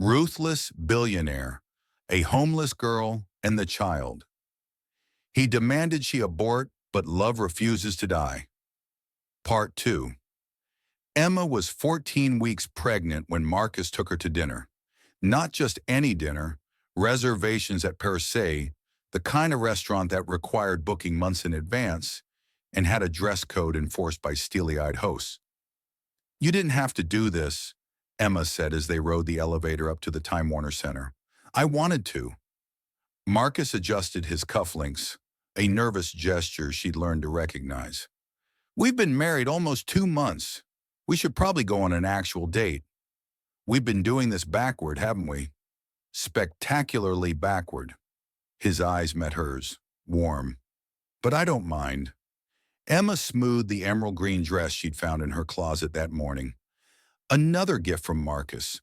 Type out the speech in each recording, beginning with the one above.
Ruthless Billionaire, a homeless girl and the child. He demanded she abort, but love refuses to die. Part 2. Emma was 14 weeks pregnant when Marcus took her to dinner. Not just any dinner, reservations at Per Se, the kind of restaurant that required booking months in advance and had a dress code enforced by steely-eyed hosts. "You didn't have to do this," Emma said as they rode the elevator up to the Time Warner Center. "I wanted to." Marcus adjusted his cufflinks, a nervous gesture she'd learned to recognize. "We've been married almost 2 months. We should probably go on an actual date. We've been doing this backward, haven't we?" Spectacularly backward. His eyes met hers, warm. "But I don't mind." Emma smoothed the emerald green dress she'd found in her closet that morning. Another gift from Marcus,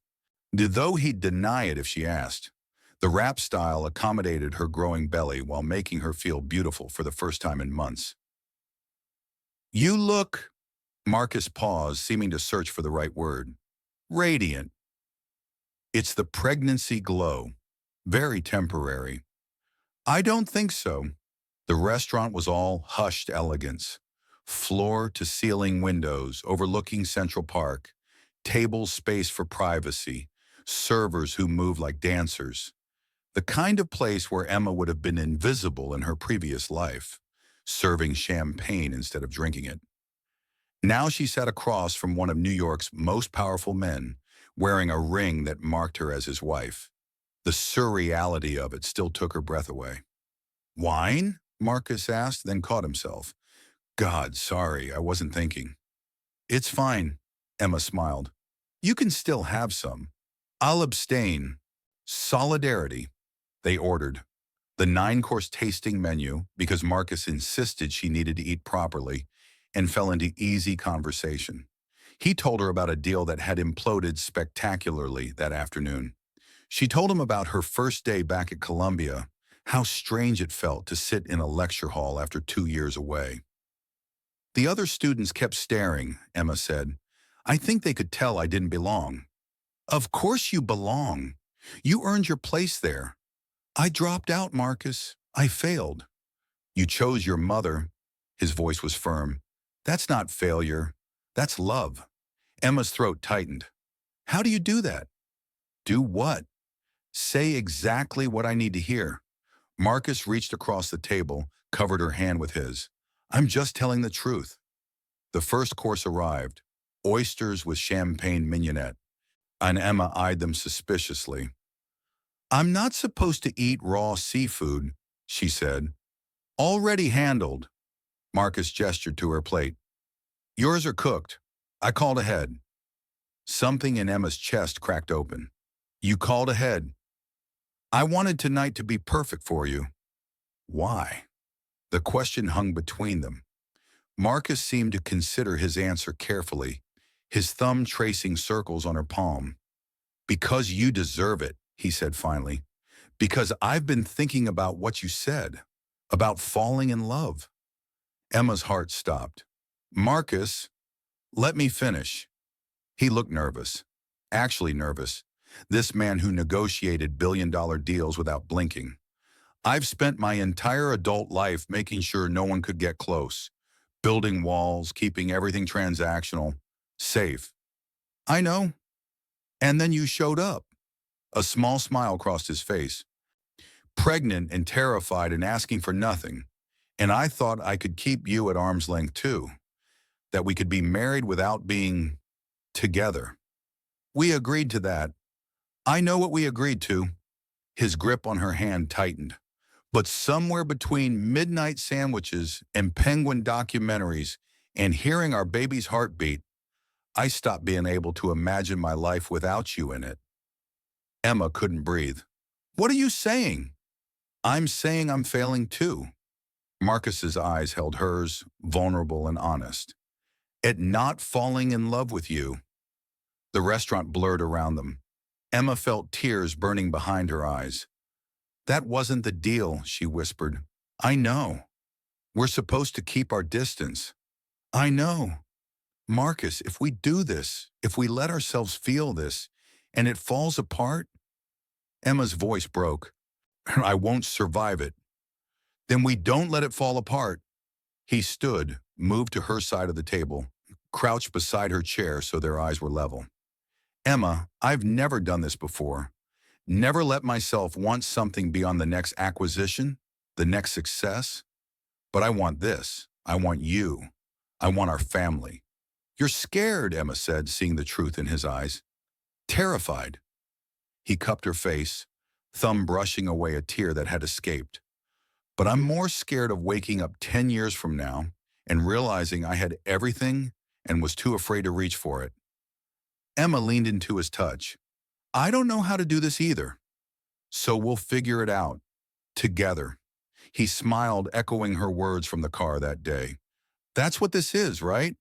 though he'd deny it if she asked. The wrap style accommodated her growing belly while making her feel beautiful for the first time in months. "You look," Marcus paused, seeming to search for the right word, "radiant." "It's the pregnancy glow. Very temporary." "I don't think so." The restaurant was all hushed elegance. Floor-to-ceiling windows overlooking Central Park, tables spaced for privacy, servers who moved like dancers. The kind of place where Emma would have been invisible in her previous life, serving champagne instead of drinking it. Now she sat across from one of New York's most powerful men, wearing a ring that marked her as his wife. The surreality of it still took her breath away. "Wine?" Marcus asked, then caught himself. "God, sorry, I wasn't thinking." "It's fine," Emma smiled. "You can still have some." "I'll abstain." "Solidarity," they ordered. The 9-course tasting menu, because Marcus insisted she needed to eat properly, and fell into easy conversation. He told her about a deal that had imploded spectacularly that afternoon. She told him about her first day back at Columbia, how strange it felt to sit in a lecture hall after 2 years away. "The other students kept staring," Emma said. "I think they could tell I didn't belong." "Of course you belong. You earned your place there." "I dropped out, Marcus. I failed." "You chose your mother." His voice was firm. "That's not failure. That's love." Emma's throat tightened. "How do you do that?" "Do what?" "Say exactly what I need to hear." Marcus reached across the table, covered her hand with his. "I'm just telling the truth." The first course arrived, oysters with champagne mignonette, and Emma eyed them suspiciously. "I'm not supposed to eat raw seafood," she said. "Already handled." Marcus gestured to her plate. "Yours are cooked. I called ahead." Something in Emma's chest cracked open. "You called ahead?" "I wanted tonight to be perfect for you." "Why?" The question hung between them. Marcus seemed to consider his answer carefully, his thumb tracing circles on her palm. "Because you deserve it," he said finally. "Because I've been thinking about what you said, about falling in love." Emma's heart stopped. "Marcus, let me finish." He looked nervous. Actually nervous. This man who negotiated billion-dollar deals without blinking. "I've spent my entire adult life making sure no one could get close. Building walls, keeping everything transactional, safe." "I know. And then you showed up." A small smile crossed his face. "Pregnant and terrified and asking for nothing. And I thought I could keep you at arm's length too. That we could be married without being together. We agreed to that." "I know what we agreed to." His grip on her hand tightened. "But somewhere between midnight sandwiches and penguin documentaries and hearing our baby's heartbeat, I stopped being able to imagine my life without you in it." Emma couldn't breathe. "What are you saying?" "I'm saying I'm failing too." Marcus's eyes held hers, vulnerable and honest. "At not falling in love with you." The restaurant blurred around them. Emma felt tears burning behind her eyes. "That wasn't the deal," she whispered. "I know. We're supposed to keep our distance." "I know. Marcus, if we do this, if we let ourselves feel this, and it falls apart? Emma's voice broke. I won't survive it. Then we don't let it fall apart. He stood, moved to her side of the table, crouched beside her chair so their eyes were level. Emma, I've never done this before. Never let myself want something beyond the next acquisition, the next success. But I want this. I want you. I want our family. You're scared, Emma said, seeing the truth in his eyes. Terrified. He cupped her face, thumb brushing away a tear that had escaped. But I'm more scared of waking up 10 years from now and realizing I had everything and was too afraid to reach for it. Emma leaned into his touch. I don't know how to do this either. So we'll figure it out. Together. He smiled, echoing her words from the car that day. That's what this is, right?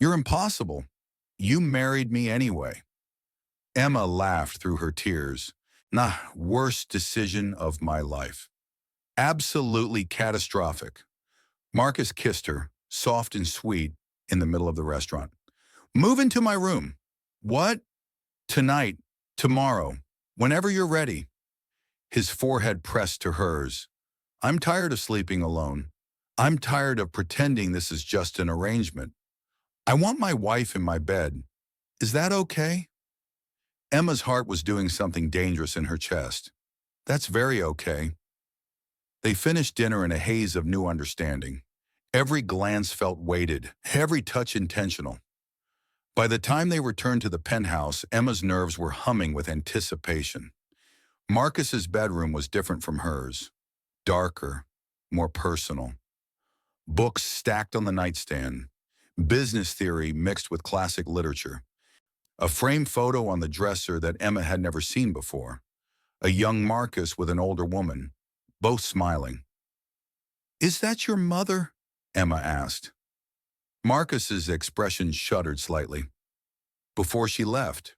You're impossible. You married me anyway. Emma laughed through her tears. Nah, worst decision of my life. Absolutely catastrophic. Marcus kissed her, soft and sweet, in the middle of the restaurant. Move into my room. What? Tonight, tomorrow, whenever you're ready. His forehead pressed to hers. I'm tired of sleeping alone. I'm tired of pretending this is just an arrangement. I want my wife in my bed. Is that okay? Emma's heart was doing something dangerous in her chest. That's very okay. They finished dinner in a haze of new understanding. Every glance felt weighted, every touch intentional. By the time they returned to the penthouse, Emma's nerves were humming with anticipation. Marcus's bedroom was different from hers. Darker, more personal. Books stacked on the nightstand. Business theory mixed with classic literature. A framed photo on the dresser that Emma had never seen before. A young Marcus with an older woman, both smiling. Is that your mother? Emma asked. Marcus's expression shuddered slightly. Before she left.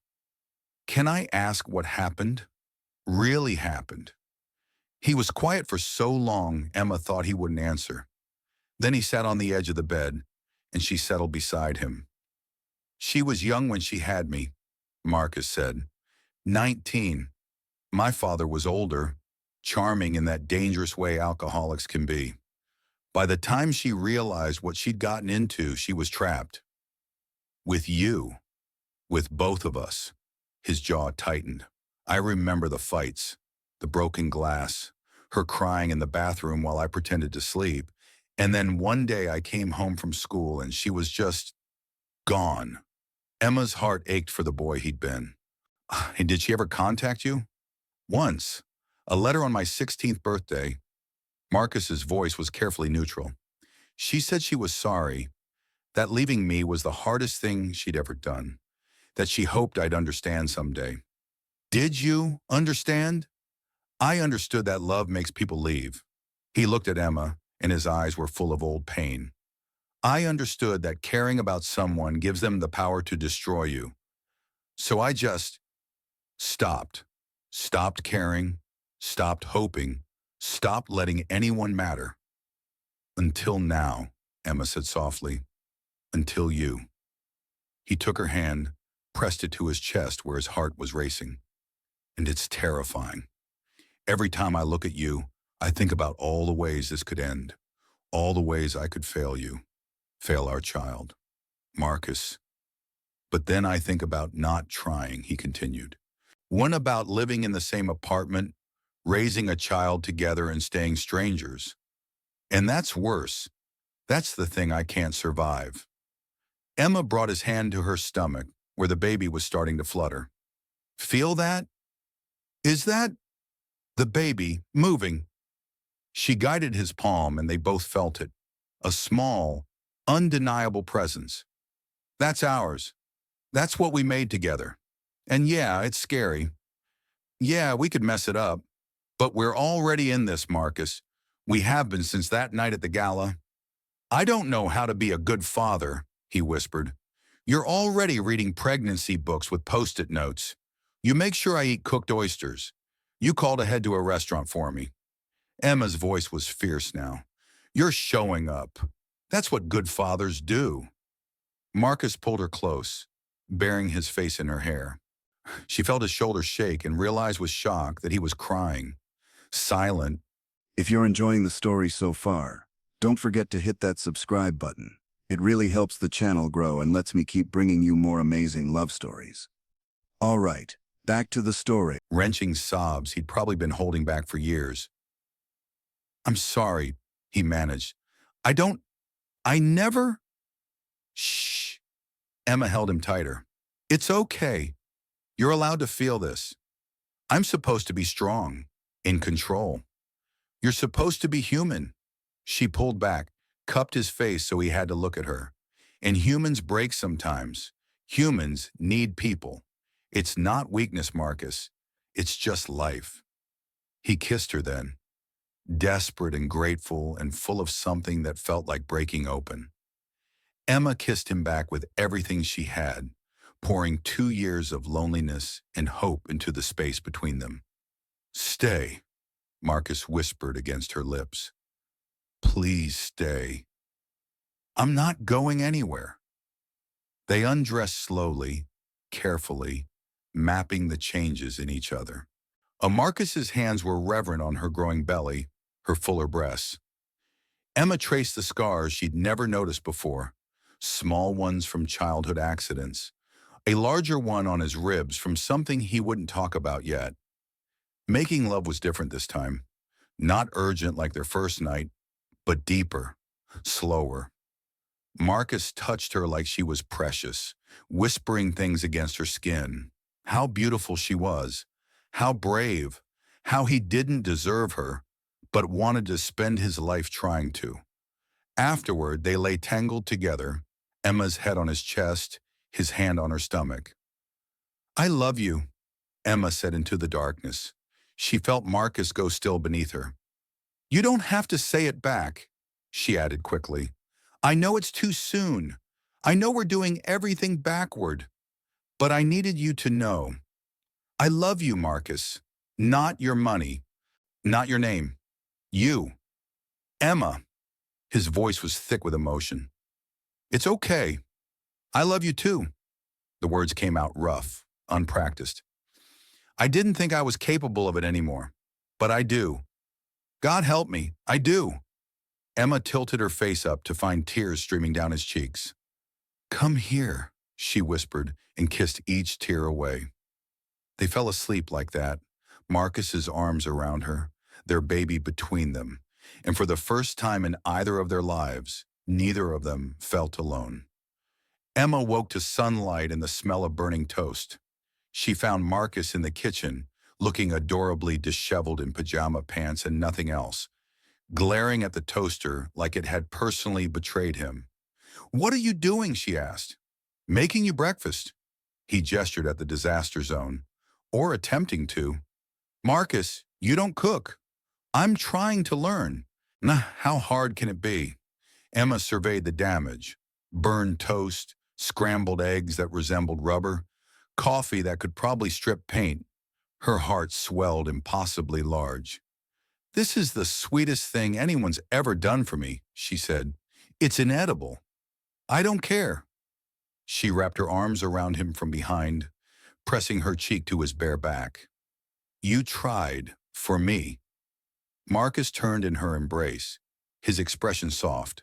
Can I ask what happened? Really happened. He was quiet for so long, Emma thought he wouldn't answer. Then he sat on the edge of the bed, and she settled beside him. She was young when she had me, Marcus said. 19. My father was older, charming in that dangerous way alcoholics can be. By the time she realized what she'd gotten into, she was trapped. With you. With both of us. His jaw tightened. I remember the fights, the broken glass, her crying in the bathroom while I pretended to sleep. And then one day I came home from school and she was just gone. Emma's heart ached for the boy he'd been. And did she ever contact you? Once. A letter on my 16th birthday. Marcus's voice was carefully neutral. She said she was sorry, that leaving me was the hardest thing she'd ever done, that she hoped I'd understand someday. Did you understand? I understood that love makes people leave. He looked at Emma, and his eyes were full of old pain. I understood that caring about someone gives them the power to destroy you. So I just stopped. Stopped caring, stopped hoping, stopped letting anyone matter. Until now, Emma said softly. Until you. He took her hand, pressed it to his chest where his heart was racing. And it's terrifying. Every time I look at you, I think about all the ways this could end. All the ways I could fail you. Fail our child. Marcus. But then I think about not trying, he continued. One about living in the same apartment, raising a child together and staying strangers. And that's worse. That's the thing I can't survive. Emma brought his hand to her stomach, where the baby was starting to flutter. Feel that? Is that the baby moving? She guided his palm and they both felt it. A small, undeniable presence. That's ours. That's what we made together. And yeah, it's scary. Yeah, we could mess it up. But we're already in this, Marcus. We have been since that night at the gala. I don't know how to be a good father, he whispered. You're already reading pregnancy books with post-it notes. You make sure I eat cooked oysters. You called ahead to a restaurant for me. Emma's voice was fierce now. You're showing up. That's what good fathers do. Marcus pulled her close, burying his face in her hair. She felt his shoulders shake and realized with shock that he was crying, silent. If you're enjoying the story so far, don't forget to hit that subscribe button. It really helps the channel grow and lets me keep bringing you more amazing love stories. All right, back to the story. Wrenching sobs he'd probably been holding back for years. "I'm sorry," he managed. I never." "Shh." Emma held him tighter. "It's okay. You're allowed to feel this. I'm supposed to be strong, in control. You're supposed to be human." She pulled back, cupped his face so he had to look at her. "And humans break sometimes. Humans need people. It's not weakness, Marcus. It's just life." He kissed her then, desperate and grateful and full of something that felt like breaking open. Emma kissed him back with everything she had, pouring 2 years of loneliness and hope into the space between them. "Stay," Marcus whispered against her lips. "Please stay." "I'm not going anywhere." They undressed slowly, carefully, mapping the changes in each other. Marcus's hands were reverent on her growing belly, her fuller breasts. Emma traced the scars she'd never noticed before, small ones from childhood accidents, a larger one on his ribs from something he wouldn't talk about yet. Making love was different this time, not urgent like their first night, but deeper, slower. Marcus touched her like she was precious, whispering things against her skin. How beautiful she was, how brave, how he didn't deserve her, but wanted to spend his life trying to. Afterward, they lay tangled together, Emma's head on his chest, his hand on her stomach. "I love you," Emma said into the darkness. She felt Marcus go still beneath her. "You don't have to say it back," she added quickly. "I know it's too soon. I know we're doing everything backward. But I needed you to know. I love you, Marcus. Not your money. Not your name. You. Emma." His voice was thick with emotion. "It's okay. I love you too." The words came out rough, unpracticed. "I didn't think I was capable of it anymore. But I do. God help me, I do." Emma tilted her face up to find tears streaming down his cheeks. "Come here," she whispered and kissed each tear away. They fell asleep like that, Marcus's arms around her, their baby between them, and for the first time in either of their lives, neither of them felt alone. Emma woke to sunlight and the smell of burning toast. She found Marcus in the kitchen, looking adorably disheveled in pajama pants and nothing else, glaring at the toaster like it had personally betrayed him. "What are you doing?" she asked. "Making you breakfast." He gestured at the disaster zone. "Or attempting to." "Marcus, you don't cook." "I'm trying to learn." "Nah, how hard can it be?" Emma surveyed the damage. Burned toast, scrambled eggs that resembled rubber, coffee that could probably strip paint. Her heart swelled impossibly large. "This is the sweetest thing anyone's ever done for me," she said. "It's inedible." "I don't care." She wrapped her arms around him from behind, pressing her cheek to his bare back. "You tried, for me." Marcus turned in her embrace, his expression soft.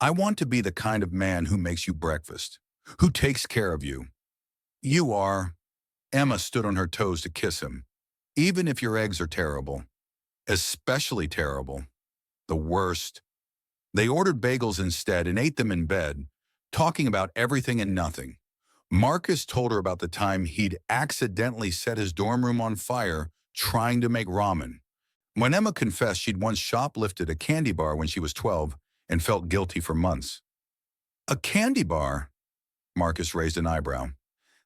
"I want to be the kind of man who makes you breakfast, who takes care of you." "You are." Emma stood on her toes to kiss him. "Even if your eggs are terrible. Especially terrible. The worst." They ordered bagels instead and ate them in bed, talking about everything and nothing. Marcus told her about the time he'd accidentally set his dorm room on fire trying to make ramen. When Emma confessed she'd once shoplifted a candy bar when she was 12 and felt guilty for months. "A candy bar?" Marcus raised an eyebrow.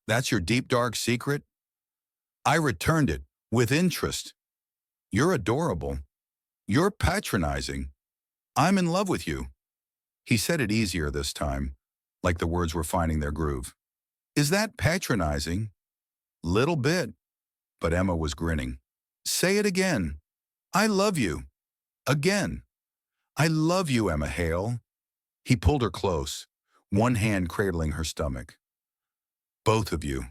"That's your deep, dark secret?" I returned it, with interest. "You're adorable. You're patronizing. I'm in love with you." He said it easier this time, like the words were finding their groove. "Is that patronizing?" "Little bit." But Emma was grinning. "Say it again." "I love you." "Again." "I love you, Emma Hale." He pulled her close, one hand cradling her stomach. "Both of you."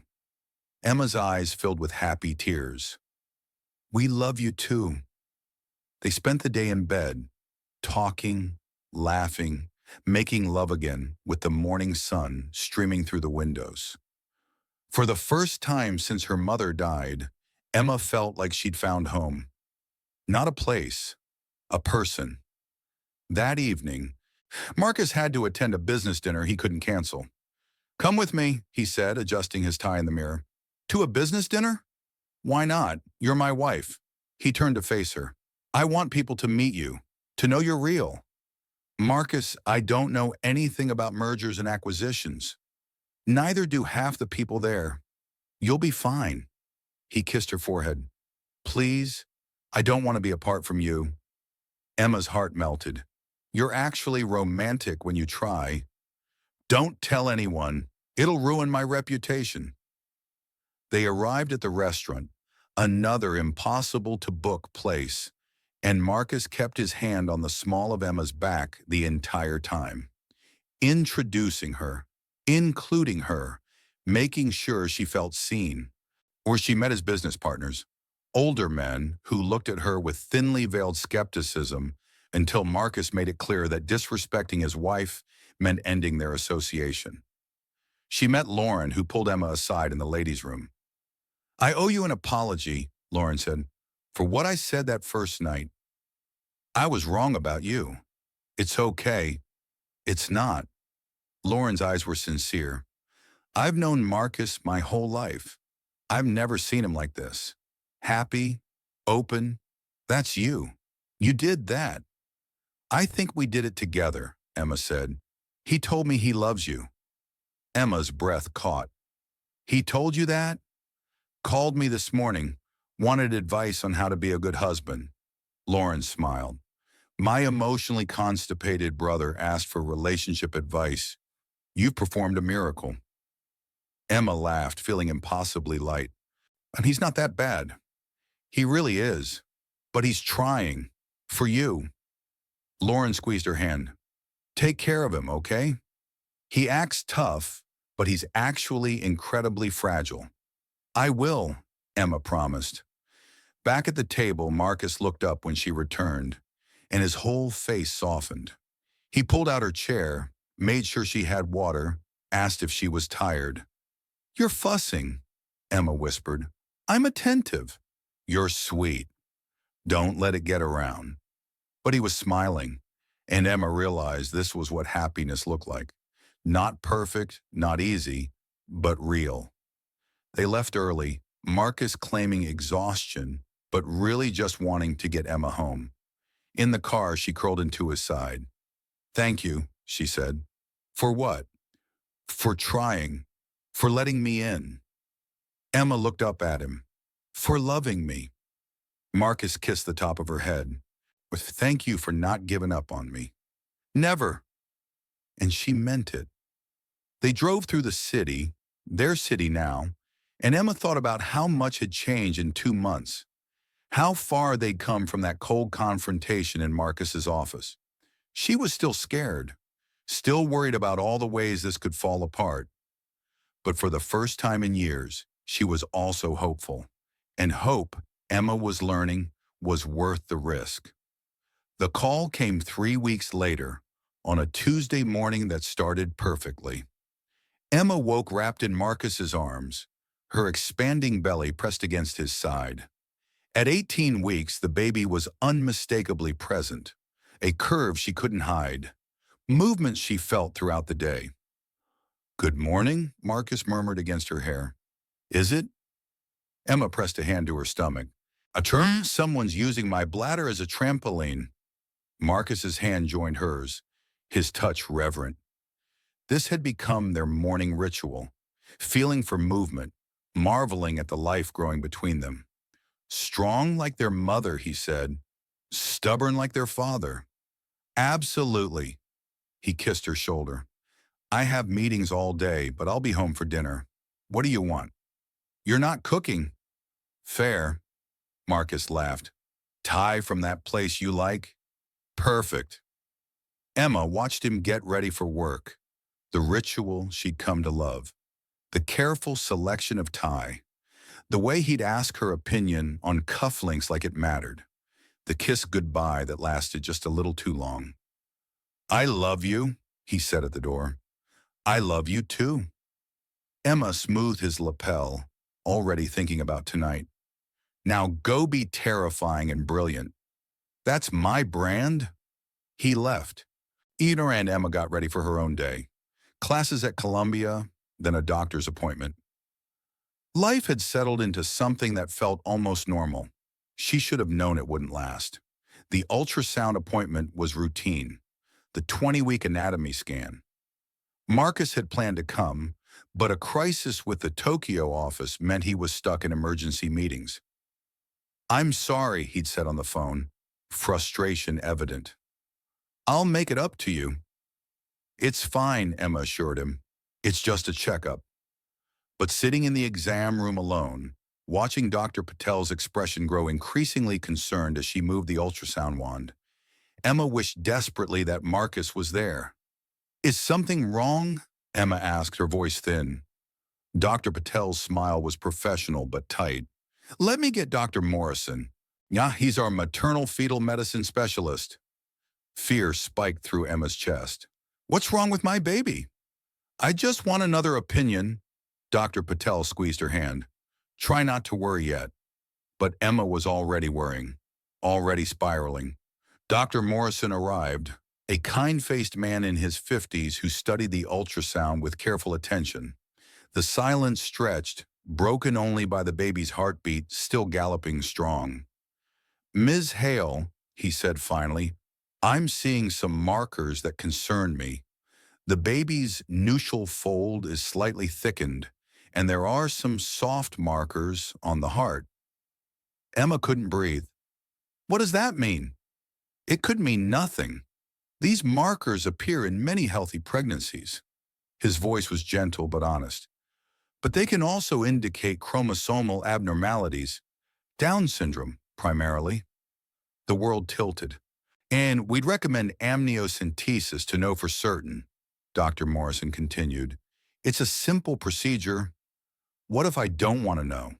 Emma's eyes filled with happy tears. "We love you too." They spent the day in bed, talking, laughing, making love again with the morning sun streaming through the windows. For the first time since her mother died, Emma felt like she'd found home. Not a place, a person. That evening, Marcus had to attend a business dinner he couldn't cancel. "Come with me," he said, adjusting his tie in the mirror. "To a business dinner? Why not? You're my wife." He turned to face her. "I want people to meet you, to know you're real." "Marcus, I don't know anything about mergers and acquisitions. Neither do half the people there. You'll be fine." He kissed her forehead. "Please, I don't want to be apart from you." Emma's heart melted. "You're actually romantic when you try." "Don't tell anyone. It'll ruin my reputation." They arrived at the restaurant, another impossible-to-book place, and Marcus kept his hand on the small of Emma's back the entire time, introducing her, including her, making sure she felt seen. Or she met his business partners, older men who looked at her with thinly veiled skepticism until Marcus made it clear that disrespecting his wife meant ending their association. She met Lauren, who pulled Emma aside in the ladies' room. "I owe you an apology," Lauren said, "for what I said that first night. I was wrong about you." "It's okay." "It's not." Lauren's eyes were sincere. "I've known Marcus my whole life. I've never seen him like this. Happy, open. That's you. You did that." "I think we did it together," Emma said. "He told me he loves you." Emma's breath caught. "He told you that?" "Called me this morning, wanted advice on how to be a good husband." Lauren smiled. "My emotionally constipated brother asked for relationship advice. You've performed a miracle." Emma laughed, feeling impossibly light. "And he's not that bad. He really is. But he's trying. For you." Lauren squeezed her hand. "Take care of him, okay? He acts tough, but he's actually incredibly fragile." "I will," Emma promised. Back at the table, Marcus looked up when she returned, and his whole face softened. He pulled out her chair, made sure she had water, asked if she was tired. "You're fussing," Emma whispered. "I'm attentive." "You're sweet. Don't let it get around." But he was smiling, and Emma realized this was what happiness looked like. Not perfect, not easy, but real. They left early, Marcus claiming exhaustion, but really just wanting to get Emma home. In the car, she curled into his side. "Thank you," she said. "For what?" "For trying. For letting me in." Emma looked up at him. "For loving me." Marcus kissed the top of her head. "Thank you for not giving up on me." "Never." And she meant it. They drove through the city, their city now, and Emma thought about how much had changed in 2 months. How far they'd come from that cold confrontation in Marcus's office. She was still scared, still worried about all the ways this could fall apart. But for the first time in years, she was also hopeful. And hope, Emma was learning, was worth the risk. The call came 3 weeks later, on a Tuesday morning that started perfectly. Emma woke wrapped in Marcus's arms, her expanding belly pressed against his side. At 18 weeks, the baby was unmistakably present, a curve she couldn't hide, movements she felt throughout the day. "Good morning," Marcus murmured against her hair. "Is it?" Emma pressed a hand to her stomach. "A term? Someone's using my bladder as a trampoline." Marcus's hand joined hers, his touch reverent. This had become their morning ritual, feeling for movement, marveling at the life growing between them. "Strong like their mother," he said. "Stubborn like their father." "Absolutely." He kissed her shoulder. "I have meetings all day, but I'll be home for dinner. What do you want?" "You're not cooking." "Fair." Marcus laughed. "Thai from that place you like?" "Perfect." Emma watched him get ready for work, the ritual she'd come to love, the careful selection of Thai, The way he'd ask her opinion on cufflinks like it mattered. The kiss goodbye that lasted just a little too long. "I love you," he said at the door. "I love you too." Emma smoothed his lapel, already thinking about tonight. "Now go be terrifying and brilliant. That's my brand." He left. Ina and Emma got ready for her own day. Classes at Columbia, then a doctor's appointment. Life had settled into something that felt almost normal. She should have known it wouldn't last. The ultrasound appointment was routine, the 20-week anatomy scan. Marcus had planned to come, but a crisis with the Tokyo office meant he was stuck in emergency meetings. "I'm sorry," he'd said on the phone, frustration evident. "I'll make it up to you." "It's fine," Emma assured him. "It's just a checkup." But sitting in the exam room alone, watching Dr. Patel's expression grow increasingly concerned as she moved the ultrasound wand, Emma wished desperately that Marcus was there. "Is something wrong?" Emma asked, her voice thin. Dr. Patel's smile was professional but tight. "Let me get Dr. Morrison. Yeah, he's our maternal fetal medicine specialist." Fear spiked through Emma's chest. "What's wrong with my baby?" "I just want another opinion." Dr. Patel squeezed her hand. "Try not to worry yet." But Emma was already worrying, already spiraling. Dr. Morrison arrived, a kind-faced man in his 50s who studied the ultrasound with careful attention. The silence stretched, broken only by the baby's heartbeat still galloping strong. "Ms. Hale," he said finally, "I'm seeing some markers that concern me. The baby's nuchal fold is slightly thickened, and there are some soft markers on the heart." Emma couldn't breathe. "What does that mean?" "It could mean nothing. These markers appear in many healthy pregnancies." His voice was gentle but honest. "But they can also indicate chromosomal abnormalities, Down syndrome, primarily." The world tilted. "And we'd recommend amniocentesis to know for certain," Dr. Morrison continued. "It's a simple procedure." "What if I don't want to know?"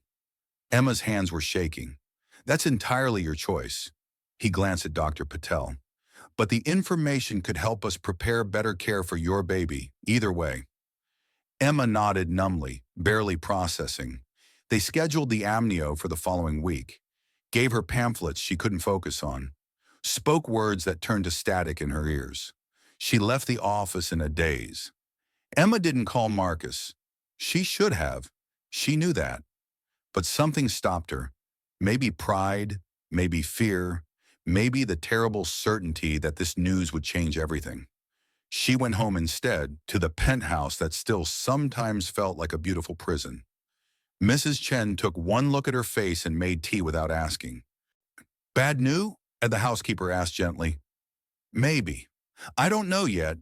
Emma's hands were shaking. "That's entirely your choice." He glanced at Dr. Patel. "But the information could help us prepare better care for your baby, either way." Emma nodded numbly, barely processing. They scheduled the amnio for the following week, gave her pamphlets she couldn't focus on, spoke words that turned to static in her ears. She left the office in a daze. Emma didn't call Marcus. She should have. She knew that. But something stopped her. Maybe pride, maybe fear, maybe the terrible certainty that this news would change everything. She went home instead, to the penthouse that still sometimes felt like a beautiful prison. Mrs. Chen took one look at her face and made tea without asking. "Bad news?" the housekeeper asked gently. "Maybe. I don't know yet."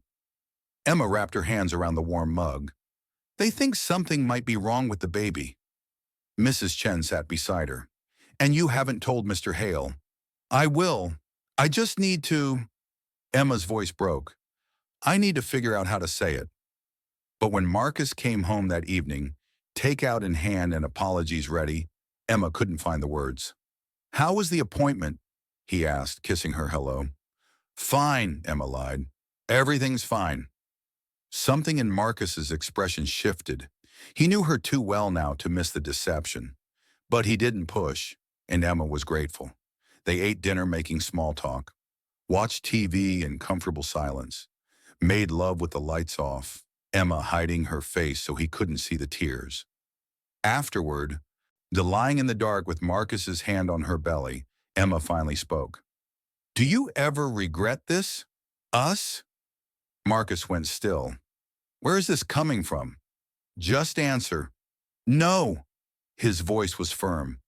Emma wrapped her hands around the warm mug. "They think something might be wrong with the baby." Mrs. Chen sat beside her. "And you haven't told Mr. Hale." "I will. I just need to—" Emma's voice broke. "I need to figure out how to say it." But when Marcus came home that evening, takeout in hand and apologies ready, Emma couldn't find the words. "How was the appointment?" he asked, kissing her hello. "Fine," Emma lied. "Everything's fine." Something in Marcus's expression shifted. He knew her too well now to miss the deception. But he didn't push, and Emma was grateful. They ate dinner making small talk, watched TV in comfortable silence, made love with the lights off, Emma hiding her face so he couldn't see the tears. Afterward, lying in the dark with Marcus's hand on her belly, Emma finally spoke. "Do you ever regret this? Us?" Marcus went still. "Where is this coming from? Just answer." "No." His voice was firm.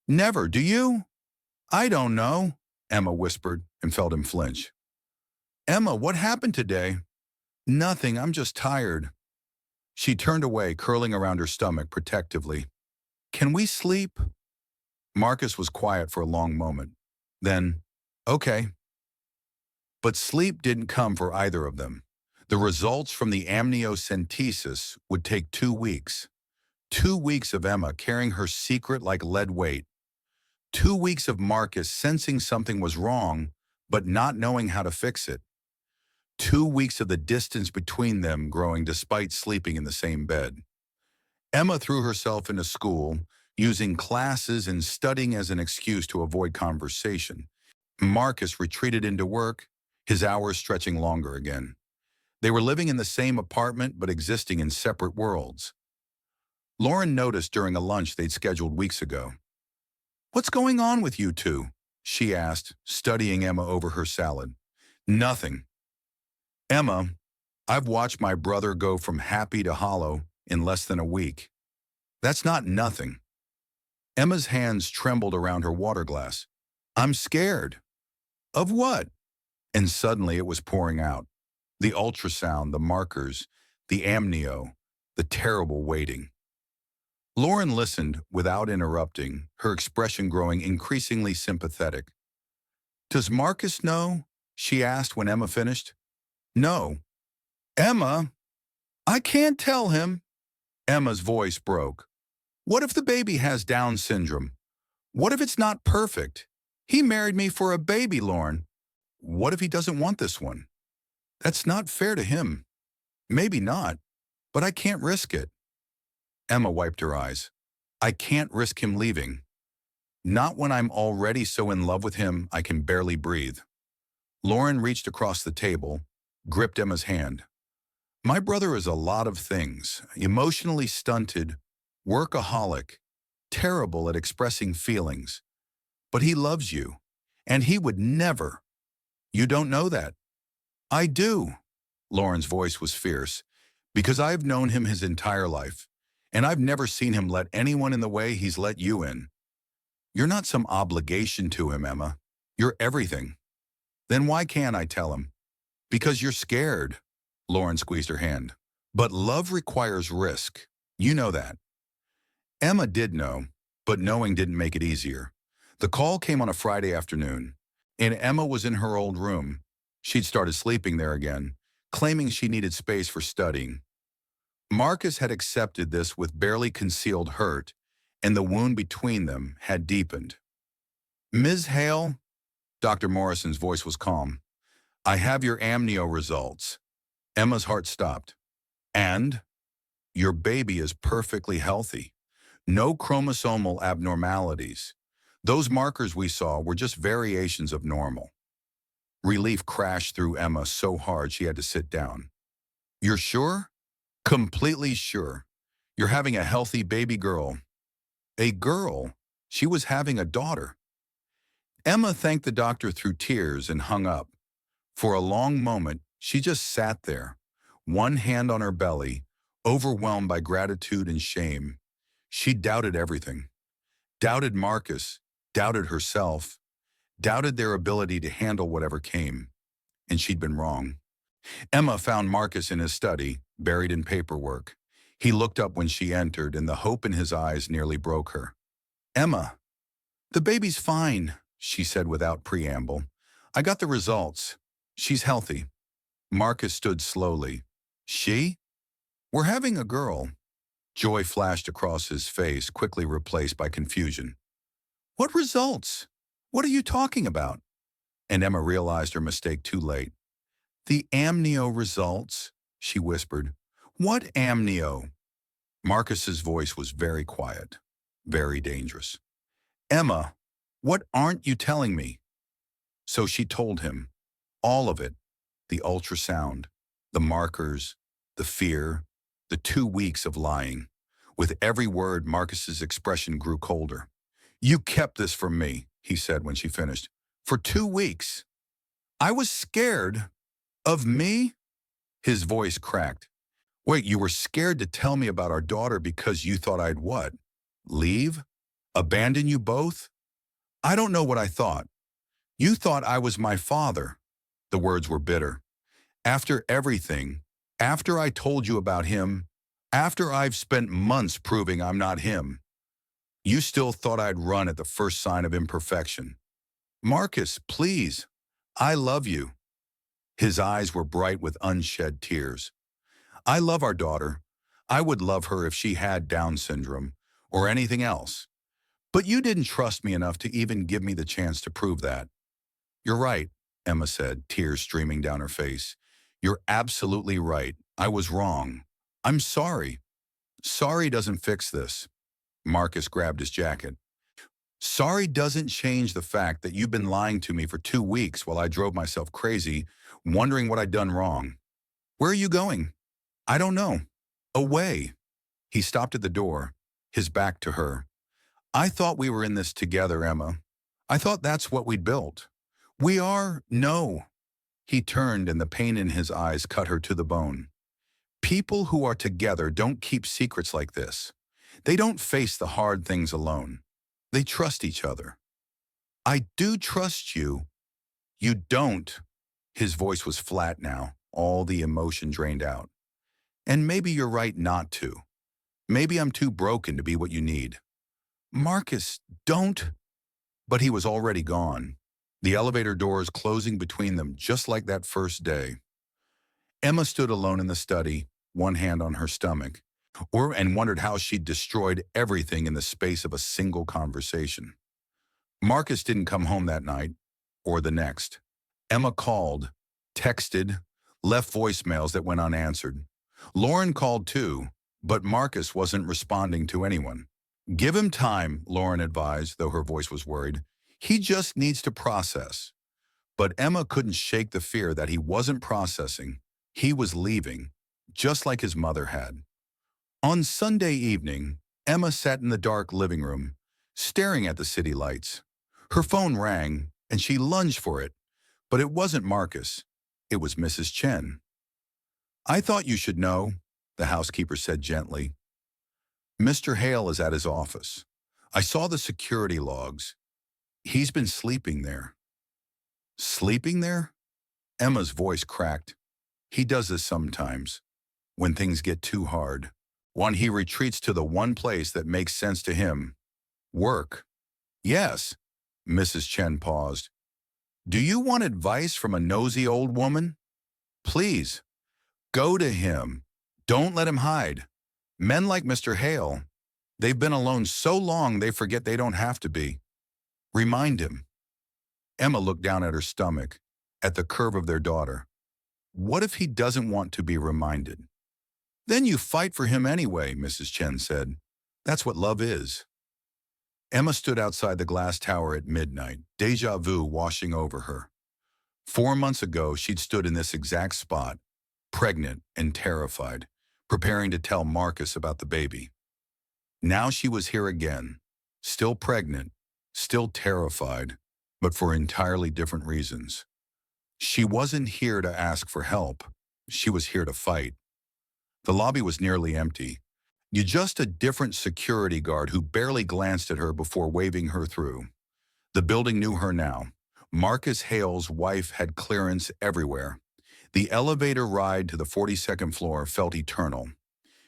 "Never, do you?" "I don't know," Emma whispered and felt him flinch. "Emma, what happened today?" "Nothing, I'm just tired." She turned away, curling around her stomach protectively. "Can we sleep?" Marcus was quiet for a long moment. Then, "Okay." But sleep didn't come for either of them. The results from the amniocentesis would take 2 weeks. 2 weeks of Emma carrying her secret like lead weight. 2 weeks of Marcus sensing something was wrong, but not knowing how to fix it. 2 weeks of the distance between them growing despite sleeping in the same bed. Emma threw herself into school, using classes and studying as an excuse to avoid conversation. Marcus retreated into work, his hours stretching longer again. They were living in the same apartment but existing in separate worlds. Lauren noticed during a lunch they'd scheduled weeks ago. "What's going on with you two?" she asked, studying Emma over her salad. "Nothing." "Emma, I've watched my brother go from happy to hollow in less than a week." "That's not nothing." Emma's hands trembled around her water glass. "I'm scared." "Of what?" And suddenly it was pouring out. The ultrasound, the markers, the amnio, the terrible waiting. Lauren listened without interrupting, her expression growing increasingly sympathetic. "Does Marcus know?" she asked when Emma finished. "No." "Emma, I can't tell him." Emma's voice broke. "What if the baby has Down syndrome? What if it's not perfect? He married me for a baby, Lauren. What if he doesn't want this one? That's not fair to him." "Maybe not, but I can't risk it." Emma wiped her eyes. "I can't risk him leaving. Not when I'm already so in love with him I can barely breathe." Lauren reached across the table, gripped Emma's hand. "My brother is a lot of things. Emotionally stunted, workaholic, terrible at expressing feelings. But he loves you, and he would never." "You don't know that." "I do." Lauren's voice was fierce. "Because I've known him his entire life, and I've never seen him let anyone in the way he's let you in. You're not some obligation to him, Emma. You're everything." "Then why can't I tell him?" "Because you're scared." Lauren squeezed her hand. "But love requires risk. You know that." Emma did know, but knowing didn't make it easier. The call came on a Friday afternoon, and Emma was in her old room. She'd started sleeping there again, claiming she needed space for studying. Marcus had accepted this with barely concealed hurt, and the wound between them had deepened. "Ms. Hale," Dr. Morrison's voice was calm, "I have your amnio results." Emma's heart stopped. "And?" "Your baby is perfectly healthy. No chromosomal abnormalities. Those markers we saw were just variations of normal." Relief crashed through Emma so hard she had to sit down. "You're sure?" "Completely sure. You're having a healthy baby girl." "A girl?" She was having a daughter. Emma thanked the doctor through tears and hung up. For a long moment, she just sat there, one hand on her belly, overwhelmed by gratitude and shame. She doubted everything. Doubted Marcus, doubted herself, doubted their ability to handle whatever came. And she'd been wrong. Emma found Marcus in his study, buried in paperwork. He looked up when she entered, and the hope in his eyes nearly broke her. "Emma, the baby's fine," she said without preamble. "I got the results. She's healthy." Marcus stood slowly. "She? We're having a girl." Joy flashed across his face, quickly replaced by confusion. "What results? What are you talking about?" And Emma realized her mistake too late. "The amnio results," she whispered. "What amnio?" Marcus's voice was very quiet, very dangerous. "Emma, what aren't you telling me?" So she told him. All of it. The ultrasound, the markers, the fear, the 2 weeks of lying. With every word, Marcus's expression grew colder. "You kept this from me," he said when she finished. "For 2 weeks. I was scared." "Of me?" His voice cracked. "Wait, you were scared to tell me about our daughter because you thought I'd what? Leave? Abandon you both?" "I don't know what I thought." "You thought I was my father." The words were bitter. "After everything, after I told you about him, after I've spent months proving I'm not him, you still thought I'd run at the first sign of imperfection." "Marcus, please. I love you." His eyes were bright with unshed tears. "I love our daughter. I would love her if she had Down syndrome or anything else. But you didn't trust me enough to even give me the chance to prove that. You're right, Emma said, tears streaming down her face. You're absolutely right. I was wrong. I'm sorry. Sorry doesn't fix this. Marcus grabbed his jacket. Sorry doesn't change the fact that you've been lying to me for 2 weeks while I drove myself crazy, wondering what I'd done wrong. Where are you going? I don't know. Away. He stopped at the door, his back to her. I thought we were in this together, Emma. I thought that's what we'd built. We are? No. He turned and the pain in his eyes cut her to the bone. People who are together don't keep secrets like this. They don't face the hard things alone. They trust each other. I do trust you. You don't. His voice was flat now, all the emotion drained out. And maybe you're right not to. Maybe I'm too broken to be what you need. Marcus, don't. But he was already gone. The elevator doors closing between them just like that first day. Emma stood alone in the study, one hand on her stomach, and wondered how she'd destroyed everything in the space of a single conversation. Marcus didn't come home that night, or the next. Emma called, texted, left voicemails that went unanswered. Lauren called too, but Marcus wasn't responding to anyone. Give him time, Lauren advised, though her voice was worried. He just needs to process. But Emma couldn't shake the fear that he wasn't processing. He was leaving, just like his mother had. On Sunday evening, Emma sat in the dark living room, staring at the city lights. Her phone rang, and she lunged for it, but it wasn't Marcus. It was Mrs. Chen. I thought you should know, the housekeeper said gently. Mr. Hale is at his office. I saw the security logs. He's been sleeping there. Sleeping there? Emma's voice cracked. He does this sometimes, when things get too hard. When he retreats to the one place that makes sense to him. Work. Yes. Mrs. Chen paused. Do you want advice from a nosy old woman? Please, go to him. Don't let him hide. Men like Mr. Hale, they've been alone so long they forget they don't have to be. Remind him. Emma looked down at her stomach, at the curve of their daughter. What if he doesn't want to be reminded? Then you fight for him anyway, Mrs. Chen said. That's what love is. Emma stood outside the glass tower at midnight, déjà vu washing over her. 4 months ago, she'd stood in this exact spot, pregnant and terrified, preparing to tell Marcus about the baby. Now she was here again, still pregnant, still terrified, but for entirely different reasons. She wasn't here to ask for help. She was here to fight. The lobby was nearly empty. Just a different security guard who barely glanced at her before waving her through. The building knew her now. Marcus Hale's wife had clearance everywhere. The elevator ride to the 42nd floor felt eternal.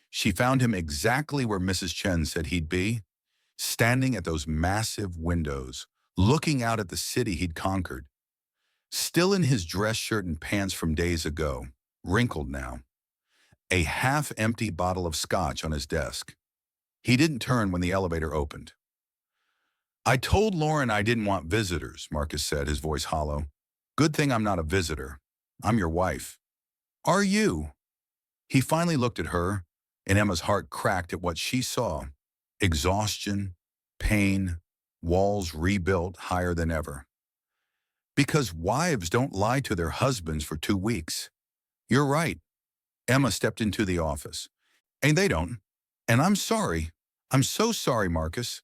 She found him exactly where Mrs. Chen said he'd be, standing at those massive windows, looking out at the city he'd conquered. Still in his dress shirt and pants from days ago, wrinkled now. A half-empty bottle of scotch on his desk. He didn't turn when the elevator opened. I told Lauren I didn't want visitors, Marcus said, his voice hollow. Good thing I'm not a visitor. I'm your wife. Are you? He finally looked at her, and Emma's heart cracked at what she saw. Exhaustion, pain, walls rebuilt higher than ever. Because wives don't lie to their husbands for 2 weeks. You're right. Emma stepped into the office. And they don't. And I'm sorry. I'm so sorry, Marcus.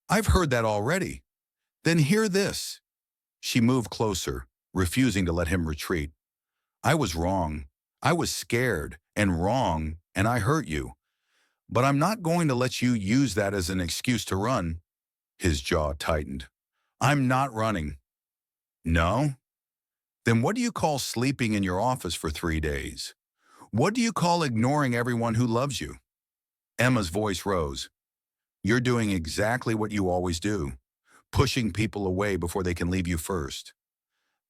I've heard that already. Then hear this. She moved closer, refusing to let him retreat. I was wrong. I was scared and wrong, and I hurt you. But I'm not going to let you use that as an excuse to run. His jaw tightened. I'm not running. No? Then what do you call sleeping in your office for 3 days? What do you call ignoring everyone who loves you? Emma's voice rose. You're doing exactly what you always do, pushing people away before they can leave you first.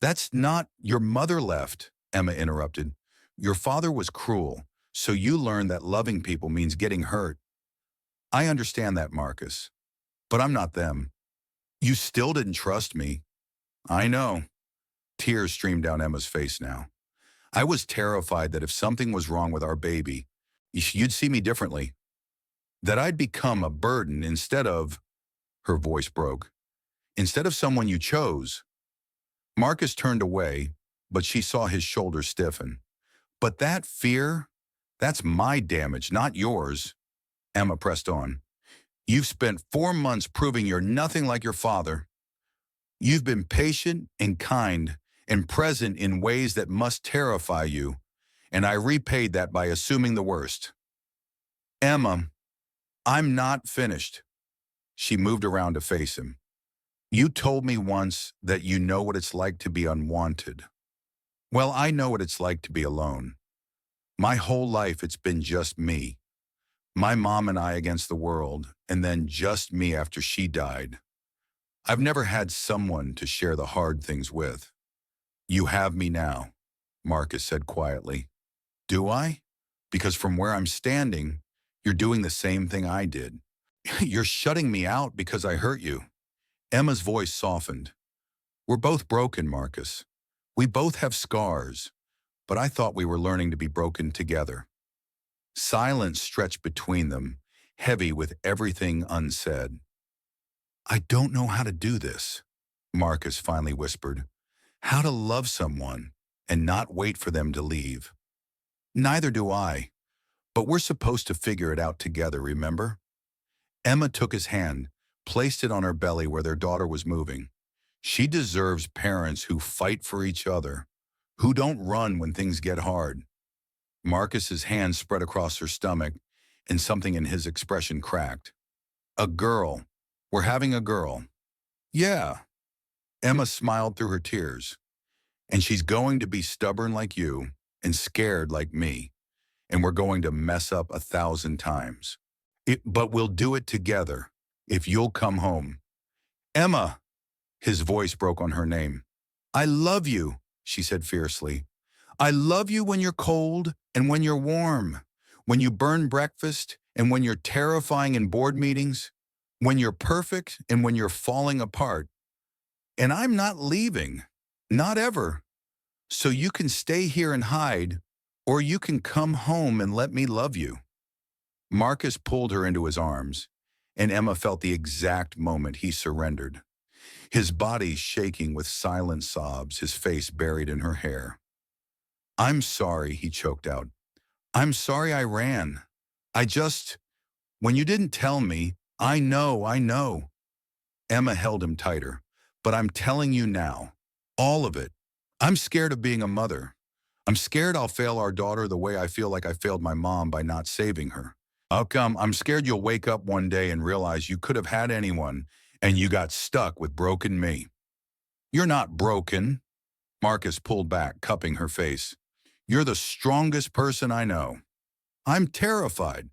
That's not your mother left, Emma interrupted. Your father was cruel, So you learned that loving people means getting hurt. I understand that, Marcus. But I'm not them. You still didn't trust me. I know. Tears streamed down Emma's face now. I was terrified that if something was wrong with our baby, you'd see me differently. That I'd become a burden instead of, her voice broke, instead of someone you chose. Marcus turned away, but she saw his shoulders stiffen. But that fear, that's my damage, not yours. Emma pressed on. You've spent 4 months proving you're nothing like your father. You've been patient and kind and present in ways that must terrify you, and I repaid that by assuming the worst. Emma, I'm not finished. She moved around to face him. You told me once that you know what it's like to be unwanted. Well, I know what it's like to be alone. My whole life it's been just me. My mom and I against the world, and then just me after she died. I've never had someone to share the hard things with. You have me now, Marcus said quietly. Do I? Because from where I'm standing, you're doing the same thing I did. You're shutting me out because I hurt you. Emma's voice softened. We're both broken, Marcus. We both have scars, but I thought we were learning to be broken together. Silence stretched between them, heavy with everything unsaid. I don't know how to do this, Marcus finally whispered. How to love someone and not wait for them to leave. Neither do I, but we're supposed to figure it out together, remember? Emma took his hand, placed it on her belly where their daughter was moving. She deserves parents who fight for each other, who don't run when things get hard. Marcus's hand spread across her stomach, and something in his expression cracked. A girl. We're having a girl. Yeah. Emma smiled through her tears. And she's going to be stubborn like you and scared like me. And we're going to mess up 1,000 times. But we'll do it together if you'll come home. Emma! His voice broke on her name. I love you, she said fiercely. I love you when you're cold and when you're warm, when you burn breakfast and when you're terrifying in board meetings, when you're perfect and when you're falling apart. And I'm not leaving, not ever. So you can stay here and hide, or you can come home and let me love you. Marcus pulled her into his arms, and Emma felt the exact moment he surrendered. His body shaking with silent sobs, his face buried in her hair. I'm sorry, he choked out. I'm sorry I ran. When you didn't tell me, I know. Emma held him tighter. But I'm telling you now, all of it. I'm scared of being a mother. I'm scared I'll fail our daughter the way I feel like I failed my mom by not saving her. I'm scared you'll wake up one day and realize you could have had anyone and you got stuck with broken me. You're not broken. Marcus pulled back, cupping her face. You're the strongest person I know. I'm terrified.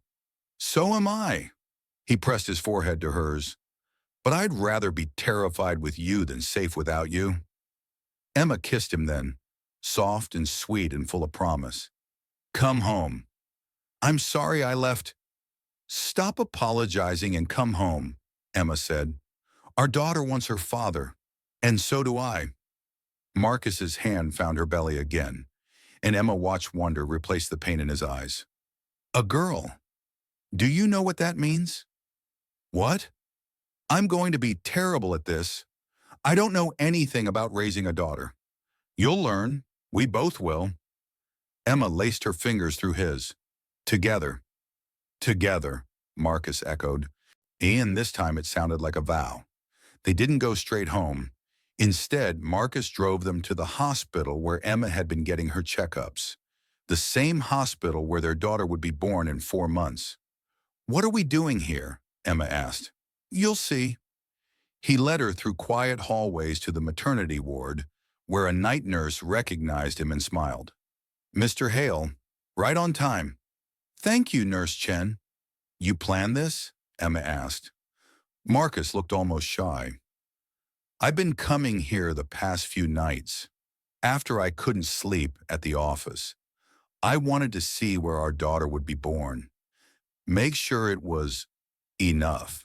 So am I. He pressed his forehead to hers. But I'd rather be terrified with you than safe without you. Emma kissed him then, soft and sweet and full of promise. Come home. I'm sorry I left. Stop apologizing and come home, Emma said. Our daughter wants her father, and so do I. Marcus's hand found her belly again, and Emma watched wonder replace the pain in his eyes. A girl. Do you know what that means? What? I'm going to be terrible at this. I don't know anything about raising a daughter. You'll learn. We both will. Emma laced her fingers through his. Together. Together, Marcus echoed. And this time it sounded like a vow. They didn't go straight home. Instead, Marcus drove them to the hospital where Emma had been getting her checkups. The same hospital where their daughter would be born in 4 months. What are we doing here? Emma asked. You'll see. He led her through quiet hallways to the maternity ward, where a night nurse recognized him and smiled. Mr. Hale, right on time. Thank you, Nurse Chen. You planned this? Emma asked. Marcus looked almost shy. I've been coming here the past few nights, after I couldn't sleep at the office. I wanted to see where our daughter would be born. Make sure it was enough.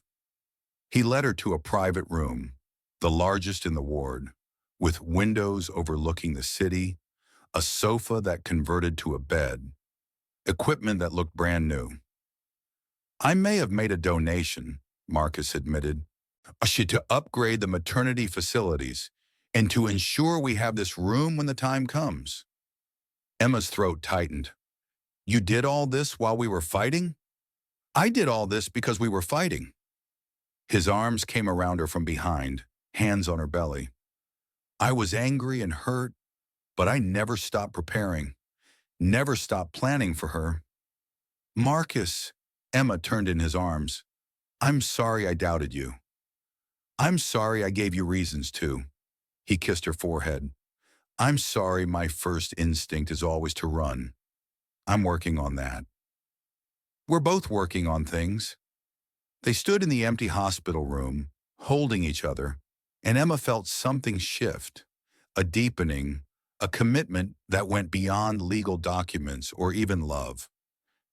He led her to a private room, the largest in the ward, with windows overlooking the city, a sofa that converted to a bed, equipment that looked brand new. I may have made a donation, Marcus admitted, to upgrade the maternity facilities and to ensure we have this room when the time comes. Emma's throat tightened. You did all this while we were fighting? I did all this because we were fighting. His arms came around her from behind, hands on her belly. I was angry and hurt, but I never stopped preparing, never stopped planning for her. Marcus, Emma turned in his arms. I'm sorry I doubted you. I'm sorry I gave you reasons to. He kissed her forehead. I'm sorry my first instinct is always to run. I'm working on that. We're both working on things. They stood in the empty hospital room, holding each other, and Emma felt something shift, a deepening, a commitment that went beyond legal documents or even love.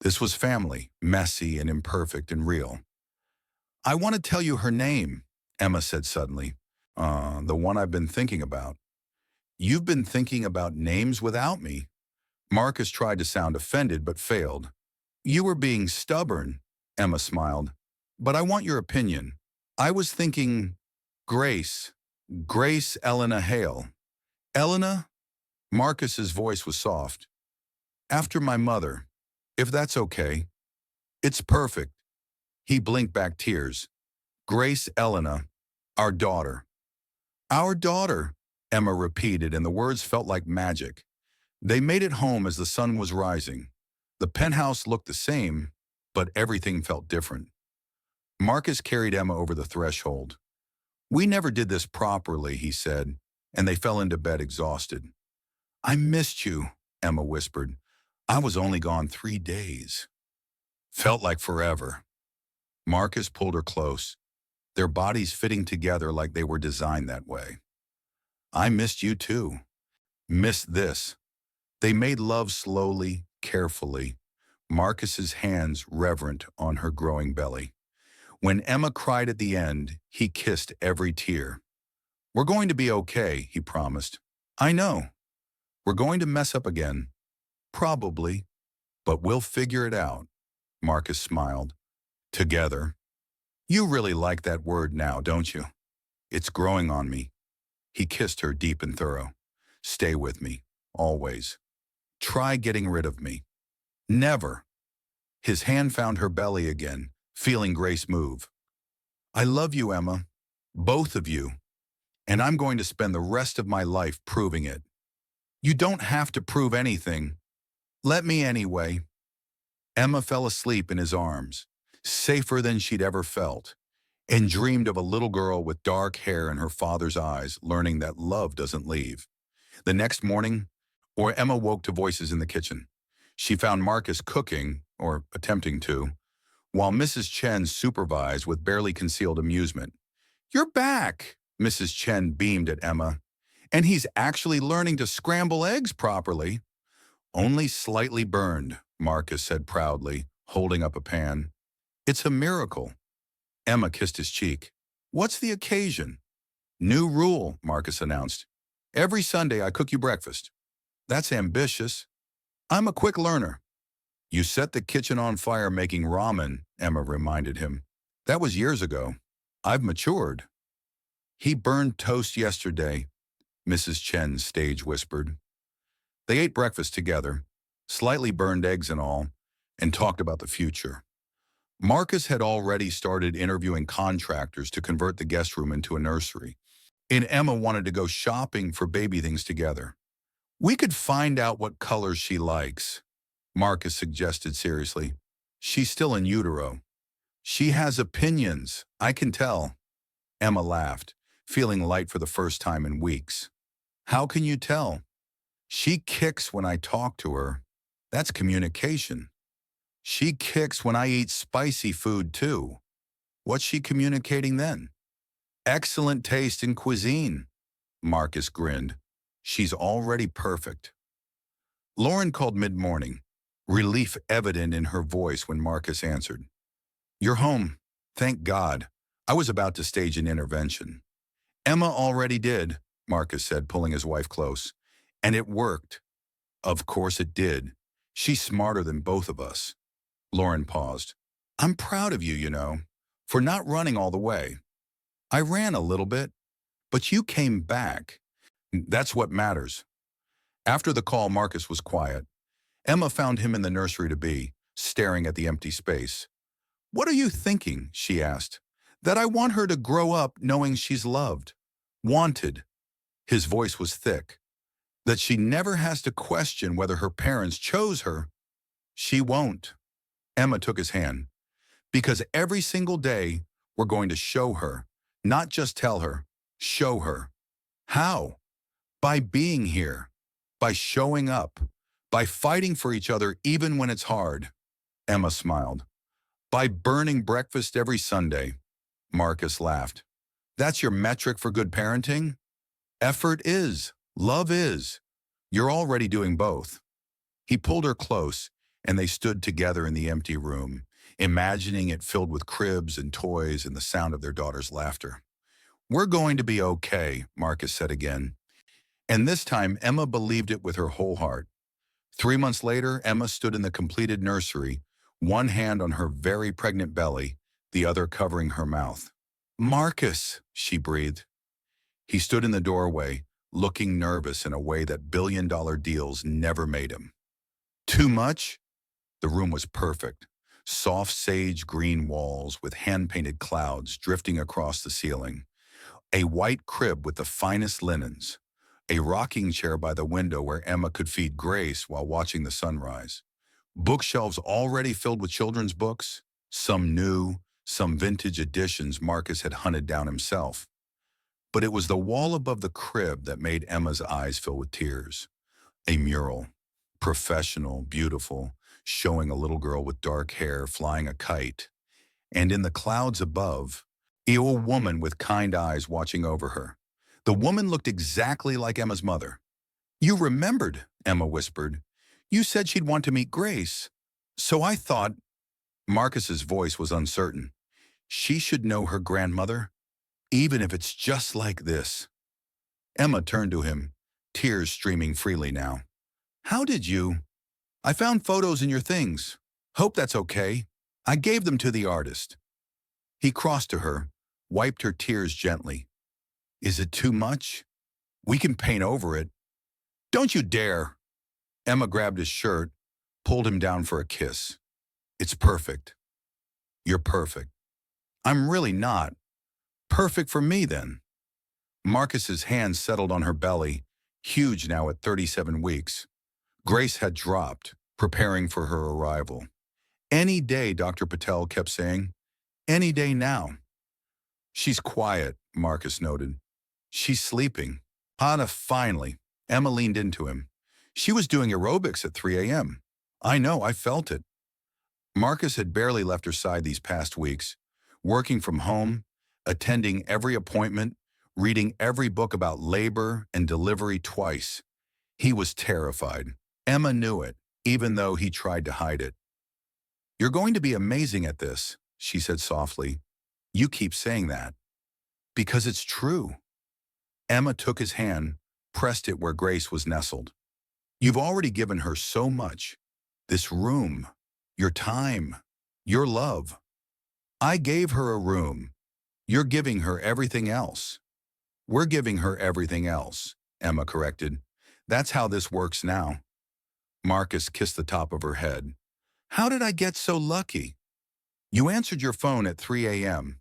This was family, messy and imperfect and real. I want to tell you her name, Emma said suddenly. The one I've been thinking about. You've been thinking about names without me. Marcus tried to sound offended but failed. You were being stubborn, Emma smiled. But I want your opinion. I was thinking Grace Elena Hale. Elena? Marcus's voice was soft. After my mother, if that's okay. It's perfect. He blinked back tears. Grace Elena, our daughter. Our daughter, Emma repeated, and the words felt like magic. They made it home as the sun was rising. The penthouse looked the same, but everything felt different. Marcus carried Emma over the threshold. We never did this properly, he said, and they fell into bed exhausted. I missed you, Emma whispered. I was only gone 3 days. Felt like forever. Marcus pulled her close, their bodies fitting together like they were designed that way. I missed you too. Missed this. They made love slowly, carefully, Marcus's hands reverent on her growing belly. When Emma cried at the end, he kissed every tear. We're going to be okay, he promised. I know. We're going to mess up again. Probably. But we'll figure it out. Marcus smiled. Together. You really like that word now, don't you? It's growing on me. He kissed her deep and thorough. Stay with me. Always. Try getting rid of me. Never. His hand found her belly again, feeling Grace move. I love you, Emma. Both of you. And I'm going to spend the rest of my life proving it. You don't have to prove anything. Let me anyway. Emma fell asleep in his arms, safer than she'd ever felt, and dreamed of a little girl with dark hair in her father's eyes, learning that love doesn't leave. The next morning, Emma woke to voices in the kitchen. She found Marcus cooking, or attempting to, while Mrs. Chen supervised with barely concealed amusement. You're back, Mrs. Chen beamed at Emma. And he's actually learning to scramble eggs properly. Only slightly burned, Marcus said proudly, holding up a pan. It's a miracle. Emma kissed his cheek. What's the occasion? New rule, Marcus announced. Every Sunday I cook you breakfast. That's ambitious. I'm a quick learner. You set the kitchen on fire making ramen, Emma reminded him. That was years ago. I've matured. He burned toast yesterday, Mrs. Chen stage whispered. They ate breakfast together, slightly burned eggs and all, and talked about the future. Marcus had already started interviewing contractors to convert the guest room into a nursery, and Emma wanted to go shopping for baby things together. We could find out what colors she likes, Marcus suggested seriously. She's still in utero. She has opinions, I can tell. Emma laughed, feeling light for the first time in weeks. How can you tell? She kicks when I talk to her. That's communication. She kicks when I eat spicy food too. What's she communicating then? Excellent taste in cuisine. Marcus grinned. She's already perfect. Lauren called mid-morning, relief evident in her voice when Marcus answered. You're home. Thank God. I was about to stage an intervention. Emma already did, Marcus said, pulling his wife close. And it worked. Of course it did. She's smarter than both of us. Lauren paused. I'm proud of you, for not running all the way. I ran a little bit, but you came back. That's what matters. After the call, Marcus was quiet. Emma found him in the nursery to be, staring at the empty space. What are you thinking? She asked. That I want her to grow up knowing she's loved, wanted. His voice was thick. That she never has to question whether her parents chose her. She won't. Emma took his hand. Because every single day, we're going to show her, not just tell her, show her. How? By being here, by showing up, by fighting for each other even when it's hard. Emma smiled. By burning breakfast every Sunday. Marcus laughed. That's your metric for good parenting? Effort is. Love is. You're already doing both. He pulled her close, and they stood together in the empty room, imagining it filled with cribs and toys and the sound of their daughter's laughter. We're going to be okay, Marcus said again. And this time, Emma believed it with her whole heart. 3 months later, Emma stood in the completed nursery, one hand on her very pregnant belly, the other covering her mouth. Marcus, she breathed. He stood in the doorway, looking nervous in a way that billion-dollar deals never made him. Too much? The room was perfect. Soft sage green walls with hand-painted clouds drifting across the ceiling. A white crib with the finest linens. A rocking chair by the window where Emma could feed Grace while watching the sunrise. Bookshelves already filled with children's books, some new, some vintage editions Marcus had hunted down himself. But it was the wall above the crib that made Emma's eyes fill with tears. A mural, professional, beautiful, showing a little girl with dark hair flying a kite. And in the clouds above, a woman with kind eyes watching over her. The woman looked exactly like Emma's mother. You remembered, Emma whispered. You said she'd want to meet Grace. So I thought, Marcus's voice was uncertain. She should know her grandmother, even if it's just like this. Emma turned to him, tears streaming freely now. How did you? I found photos in your things. Hope that's okay. I gave them to the artist. He crossed to her, wiped her tears gently. Is it too much? We can paint over it. Don't you dare. Emma grabbed his shirt, pulled him down for a kiss. It's perfect. You're perfect. I'm really not. Perfect for me, then. Marcus's hand settled on her belly, huge now at 37 weeks. Grace had dropped, preparing for her arrival. Any day, Dr. Patel kept saying. Any day now. She's quiet, Marcus noted. She's sleeping. Hana, finally. Emma leaned into him. She was doing aerobics at 3 a.m. I know, I felt it. Marcus had barely left her side these past weeks, working from home, attending every appointment, reading every book about labor and delivery twice. He was terrified. Emma knew it, even though he tried to hide it. You're going to be amazing at this, she said softly. You keep saying that. Because it's true. Emma took his hand, pressed it where Grace was nestled. You've already given her so much. This room, your time, your love. I gave her a room. You're giving her everything else. We're giving her everything else, Emma corrected. That's how this works now. Marcus kissed the top of her head. How did I get so lucky? You answered your phone at 3 a.m.,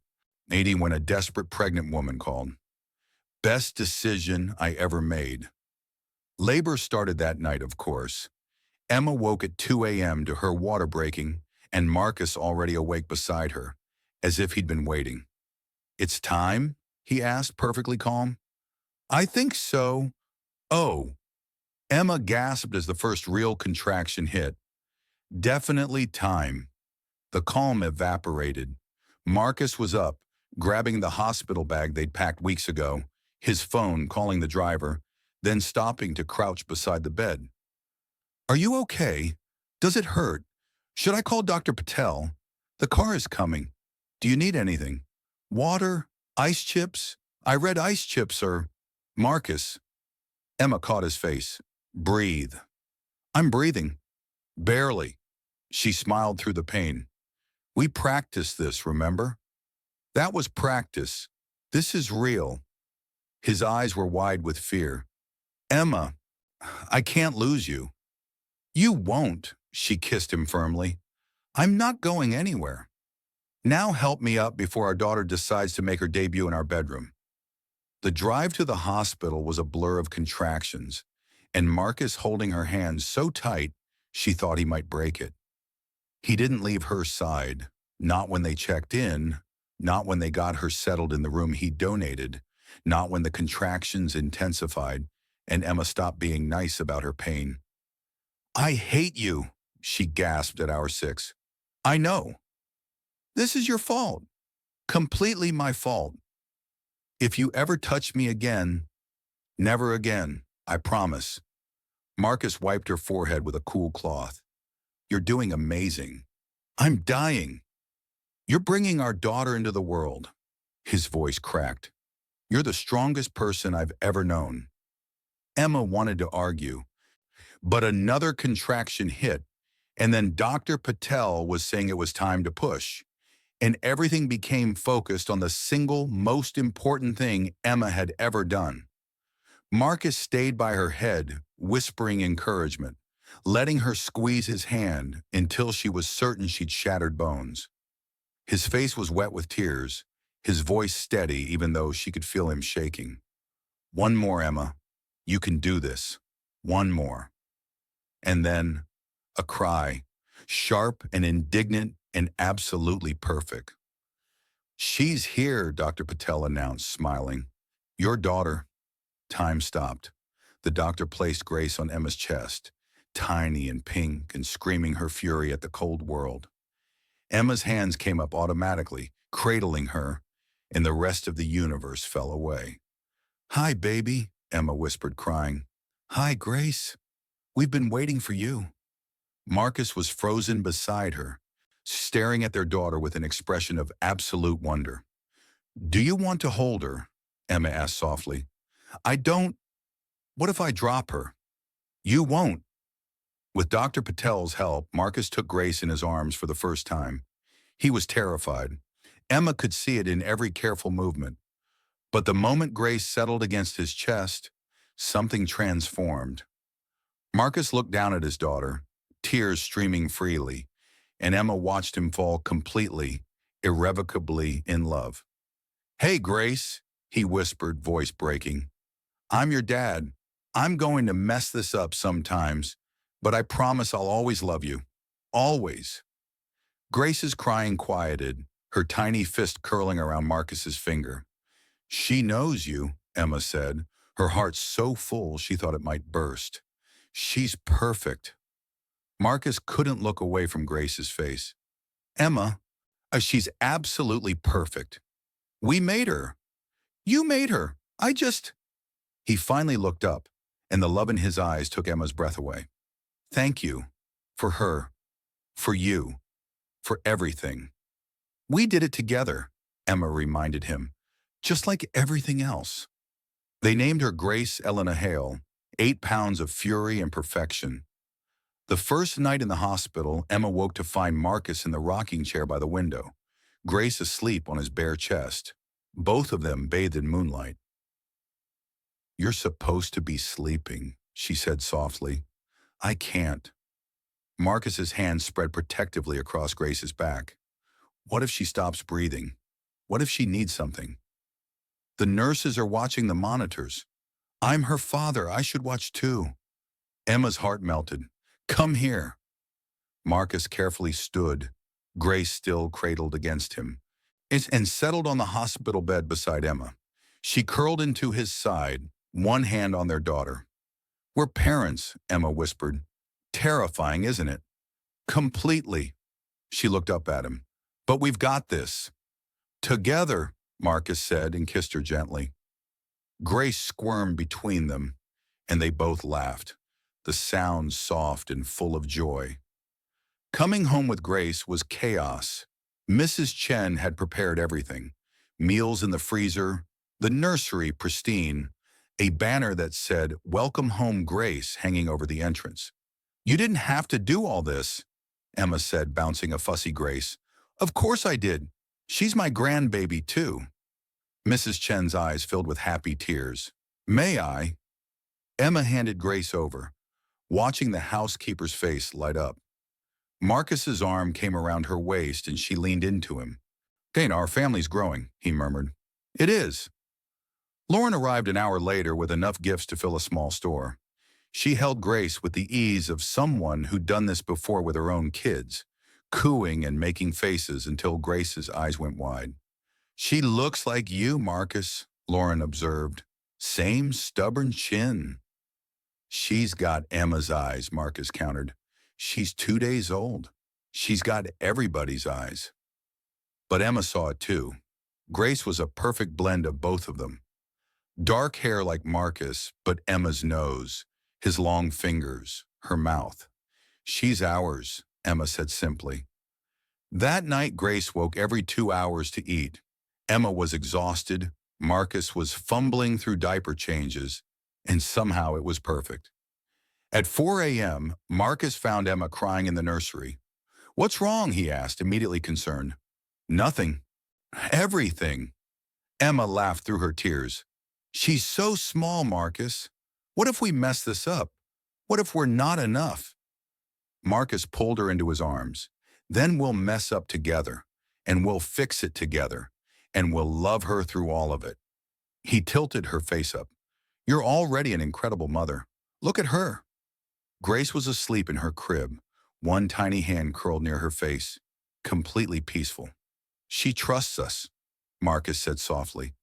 80 when a desperate pregnant woman called. Best decision I ever made. Labor started that night, of course. Emma woke at 2 a.m. to her water breaking and Marcus already awake beside her, as if he'd been waiting. It's time? He asked, perfectly calm. I think so. Oh. Emma gasped as the first real contraction hit. Definitely time. The calm evaporated. Marcus was up, grabbing the hospital bag they'd packed weeks ago, his phone calling the driver, then stopping to crouch beside the bed. Are you okay? Does it hurt? Should I call Dr. Patel? The car is coming. Do you need anything? Water? Ice chips? I read ice chips are... Marcus. Emma caught his face. Breathe. I'm breathing. Barely. She smiled through the pain. We practiced this, remember? That was practice. This is real. His eyes were wide with fear. Emma, I can't lose you. You won't, she kissed him firmly. I'm not going anywhere. Now help me up before our daughter decides to make her debut in our bedroom. The drive to the hospital was a blur of contractions, and Marcus holding her hand so tight she thought he might break it. He didn't leave her side, not when they checked in, not when they got her settled in the room he donated, not when the contractions intensified and Emma stopped being nice about her pain. I hate you, she gasped at hour 6. I know. This is your fault. Completely my fault. If you ever touch me again, never again, I promise. Marcus wiped her forehead with a cool cloth. You're doing amazing. I'm dying. You're bringing our daughter into the world. His voice cracked. You're the strongest person I've ever known. Emma wanted to argue, but another contraction hit, and then Dr. Patel was saying it was time to push, and everything became focused on the single most important thing Emma had ever done. Marcus stayed by her head, whispering encouragement, letting her squeeze his hand until she was certain she'd shattered bones. His face was wet with tears, his voice steady even though she could feel him shaking. One more, Emma. You can do this. One more. And then, a cry, sharp and indignant and absolutely perfect. She's here, Dr. Patel announced, smiling. Your daughter. Time stopped. The doctor placed Grace on Emma's chest, tiny and pink and screaming her fury at the cold world. Emma's hands came up automatically, cradling her, and the rest of the universe fell away. Hi, baby, Emma whispered, crying. Hi, Grace. We've been waiting for you. Marcus was frozen beside her, staring at their daughter with an expression of absolute wonder. Do you want to hold her? Emma asked softly. I don't. What if I drop her? You won't. With Dr. Patel's help, Marcus took Grace in his arms for the first time. He was terrified. Emma could see it in every careful movement. But the moment Grace settled against his chest, something transformed. Marcus looked down at his daughter, tears streaming freely, and Emma watched him fall completely, irrevocably in love. Hey, Grace, he whispered, voice breaking. I'm your dad. I'm going to mess this up sometimes, but I promise I'll always love you. Always. Grace's crying quieted, her tiny fist curling around Marcus's finger. She knows you, Emma said, her heart so full she thought it might burst. She's perfect. Marcus couldn't look away from Grace's face. Emma, she's absolutely perfect. We made her. You made her. He finally looked up, and the love in his eyes took Emma's breath away. Thank you. For her. For you. For everything. We did it together, Emma reminded him, just like everything else. They named her Grace Elena Hale, 8 pounds of fury and perfection. The first night in the hospital, Emma woke to find Marcus in the rocking chair by the window, Grace asleep on his bare chest, both of them bathed in moonlight. You're supposed to be sleeping, she said softly. I can't. Marcus's hand spread protectively across Grace's back. What if she stops breathing? What if she needs something? The nurses are watching the monitors. I'm her father. I should watch too. Emma's heart melted. Come here. Marcus carefully stood, Grace still cradled against him, and settled on the hospital bed beside Emma. She curled into his side, one hand on their daughter. We're parents, Emma whispered. Terrifying, isn't it? Completely. She looked up at him. But we've got this. Together, Marcus said and kissed her gently. Grace squirmed between them, and they both laughed. the sounds soft and full of joy. Coming home with Grace was chaos. Mrs. Chen had prepared everything. Meals in the freezer, the nursery pristine, a banner that said, "Welcome home, Grace," hanging over the entrance. "You didn't have to do all this," Emma said, bouncing a fussy Grace. "Of course I did. She's my grandbaby, too." Mrs. Chen's eyes filled with happy tears. "May I?" Emma handed Grace over, watching the housekeeper's face light up. Marcus's arm came around her waist and she leaned into him. "Dana, our family's growing," he murmured. "It is." Lauren arrived an hour later with enough gifts to fill a small store. She held Grace with the ease of someone who'd done this before with her own kids, cooing and making faces until Grace's eyes went wide. "She looks like you, Marcus," Lauren observed. "Same stubborn chin." "She's got Emma's eyes," Marcus countered. "She's 2 days old. She's got everybody's eyes." But Emma saw it too. Grace was a perfect blend of both of them. Dark hair like Marcus, but Emma's nose, his long fingers, her mouth. "She's ours," Emma said simply. That night, Grace woke every 2 hours to eat. Emma was exhausted, Marcus was fumbling through diaper changes, and somehow it was perfect. At 4 a.m., Marcus found Emma crying in the nursery. "What's wrong?" he asked, immediately concerned. "Nothing. Everything." Emma laughed through her tears. "She's so small, Marcus. What if we mess this up? What if we're not enough?" Marcus pulled her into his arms. "Then we'll mess up together, and we'll fix it together, and we'll love her through all of it." He tilted her face up. "You're already an incredible mother. Look at her." Grace was asleep in her crib, one tiny hand curled near her face, completely peaceful. "She trusts us," Marcus said softly,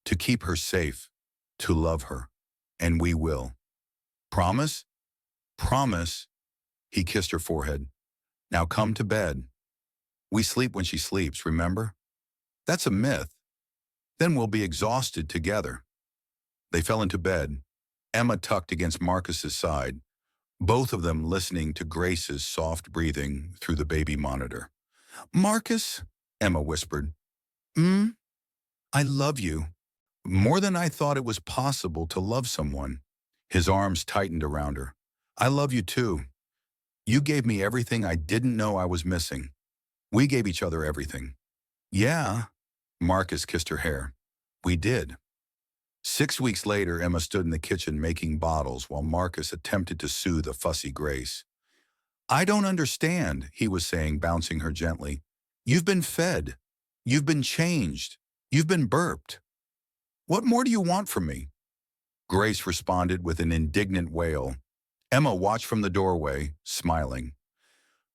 "to keep her safe, to love her, and we will. Promise?" "Promise." He kissed her forehead. "Now come to bed. We sleep when she sleeps, remember? That's a myth. Then we'll be exhausted together." They fell into bed, Emma tucked against Marcus's side, both of them listening to Grace's soft breathing through the baby monitor. "Marcus," Emma whispered, "I love you. More than I thought it was possible to love someone." His arms tightened around her. "I love you too. You gave me everything I didn't know I was missing. We gave each other everything." "Yeah." Marcus kissed her hair. "We did." 6 weeks later, Emma stood in the kitchen making bottles while Marcus attempted to soothe a fussy Grace. "I don't understand," he was saying, bouncing her gently. "You've been fed. You've been changed. You've been burped. What more do you want from me?" Grace responded with an indignant wail. Emma watched from the doorway, smiling.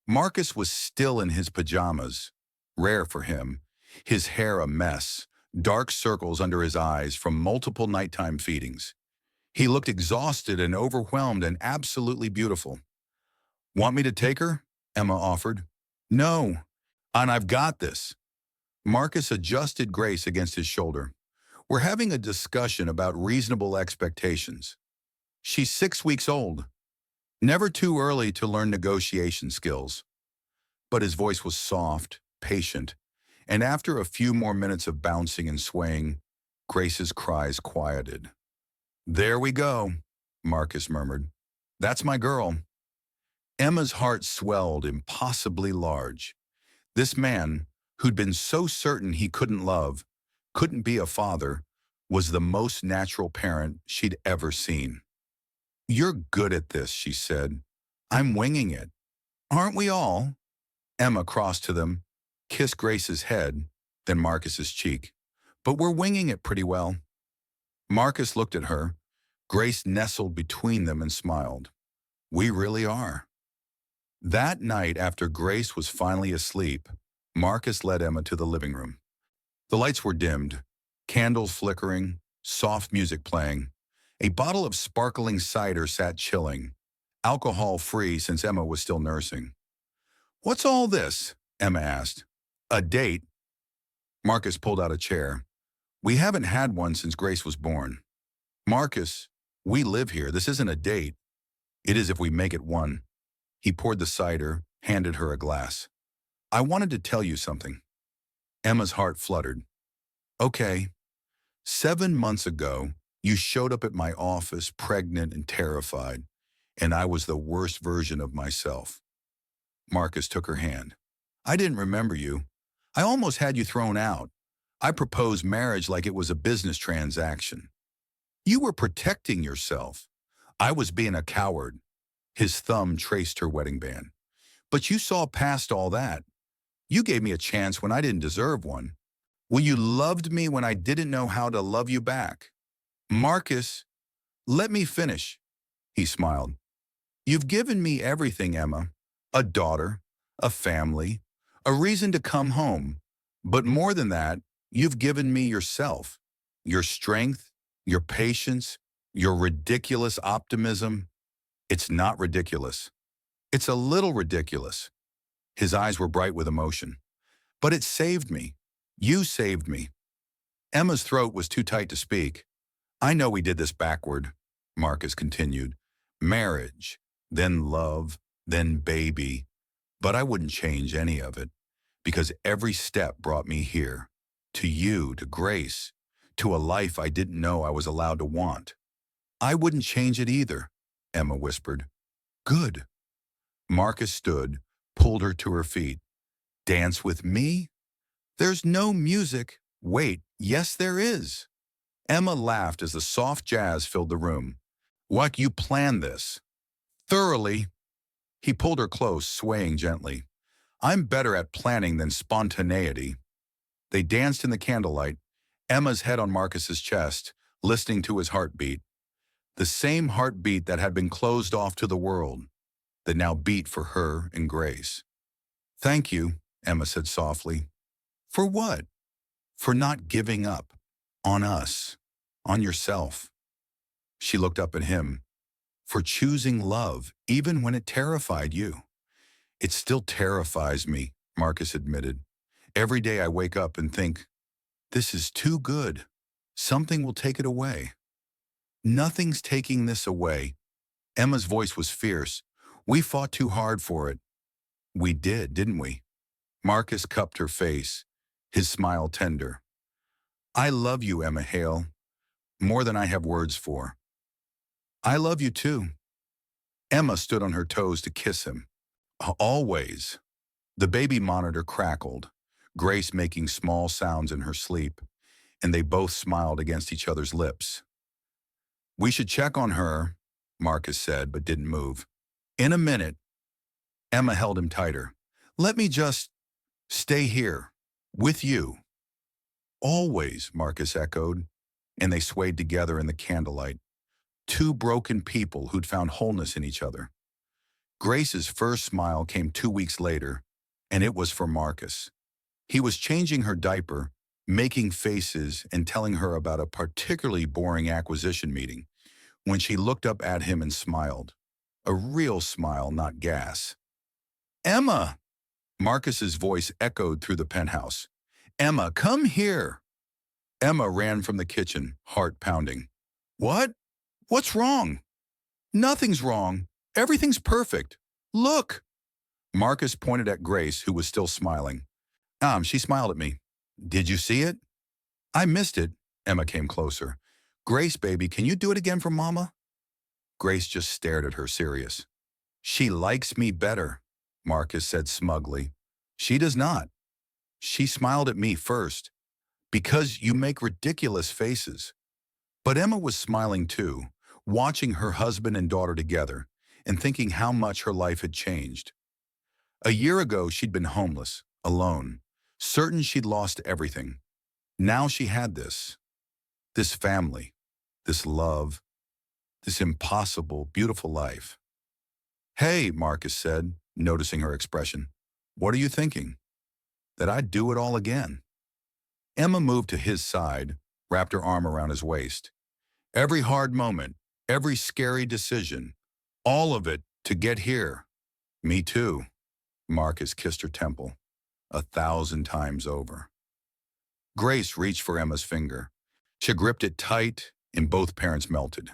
Marcus was still in his pajamas, rare for him, his hair a mess, dark circles under his eyes from multiple nighttime feedings. He looked exhausted and overwhelmed and absolutely beautiful. "Want me to take her?" Emma offered. "No, and I've got this." Marcus adjusted Grace against his shoulder. "We're having a discussion about reasonable expectations. She's 6 weeks old. Never too early to learn negotiation skills." But his voice was soft, patient, and after a few more minutes of bouncing and swaying, Grace's cries quieted. "There we go," Marcus murmured. "That's my girl." Emma's heart swelled impossibly large. This man, who'd been so certain he couldn't love, couldn't be a father, was the most natural parent she'd ever seen. "You're good at this," she said. "I'm winging it." "Aren't we all?" Emma crossed to them, kissed Grace's head, then Marcus's cheek. "But we're winging it pretty well." Marcus looked at her. Grace nestled between them and smiled. "We really are." That night, after Grace was finally asleep, Marcus led Emma to the living room. The lights were dimmed, candles flickering, soft music playing. A bottle of sparkling cider sat chilling, alcohol-free since Emma was still nursing. "What's all this?" Emma asked. "A date." Marcus pulled out a chair. "We haven't had one since Grace was born." "Marcus, we live here. This isn't a date." It is if we make it one. He poured the cider, handed her a glass. I wanted to tell you something. Emma's heart fluttered. Okay. 7 months ago, you showed up at my office pregnant and terrified, and I was the worst version of myself. Marcus took her hand. I didn't remember you. I almost had you thrown out. I proposed marriage like it was a business transaction. You were protecting yourself. I was being a coward. His thumb traced her wedding band. But you saw past all that. You gave me a chance when I didn't deserve one. Well, you loved me when I didn't know how to love you back. Marcus, let me finish. He smiled. You've given me everything, Emma. A daughter, a family, a reason to come home. But more than that, you've given me yourself, your strength, your patience, your ridiculous optimism. It's not ridiculous. It's a little ridiculous. His eyes were bright with emotion. But it saved me. You saved me. Emma's throat was too tight to speak. I know we did this backward, Marcus continued. Marriage, then love, then baby. But I wouldn't change any of it, because every step brought me here, to you, to Grace, to a life I didn't know I was allowed to want. I wouldn't change it either, Emma whispered. Good. Marcus stood, pulled her to her feet. Dance with me? There's no music. Wait, yes there is. Emma laughed as the soft jazz filled the room. What, you planned this? Thoroughly. He pulled her close, swaying gently. I'm better at planning than spontaneity. They danced in the candlelight, Emma's head on Marcus's chest, listening to his heartbeat. The same heartbeat that had been closed off to the world, that now beat for her and Grace. Thank you, Emma said softly. For what? For not giving up. On us. On yourself. She looked up at him. For choosing love, even when it terrified you. It still terrifies me, Marcus admitted. Every day I wake up and think, this is too good. Something will take it away. Nothing's taking this away. Emma's voice was fierce. We fought too hard for it. We did, didn't we? Marcus cupped her face, his smile tender. I love you, Emma Hale, more than I have words for. I love you too. Emma stood on her toes to kiss him. Always. The baby monitor crackled, Grace making small sounds in her sleep, and they both smiled against each other's lips. We should check on her, Marcus said, but didn't move. In a minute. Emma held him tighter. Let me just stay here, with you. Always, Marcus echoed, and they swayed together in the candlelight. Two broken people who'd found wholeness in each other. Grace's first smile came 2 weeks later, and it was for Marcus. He was changing her diaper, making faces, and telling her about a particularly boring acquisition meeting when she looked up at him and smiled. A real smile, not gas. Emma! Marcus's voice echoed through the penthouse. Emma, come here! Emma ran from the kitchen, heart pounding. What? What's wrong? Nothing's wrong. Everything's perfect. Look! Marcus pointed at Grace, who was still smiling. She smiled at me. Did you see it? I missed it. Emma came closer. Grace, baby, can you do it again for Mama? Grace just stared at her, serious. She likes me better, Marcus said smugly. She does not. She smiled at me first. Because you make ridiculous faces. But Emma was smiling too, watching her husband and daughter together, and thinking how much her life had changed. A year ago, she'd been homeless, alone, certain she'd lost everything. Now she had this family, this love, this impossible, beautiful life. Hey, Marcus said, noticing her expression. What are you thinking? That I'd do it all again. Emma moved to his side, wrapped her arm around his waist. Every hard moment, every scary decision, all of it to get here. Me too. Marcus kissed her temple, 1,000 times over. Grace reached for Emma's finger. She gripped it tight, and both parents melted.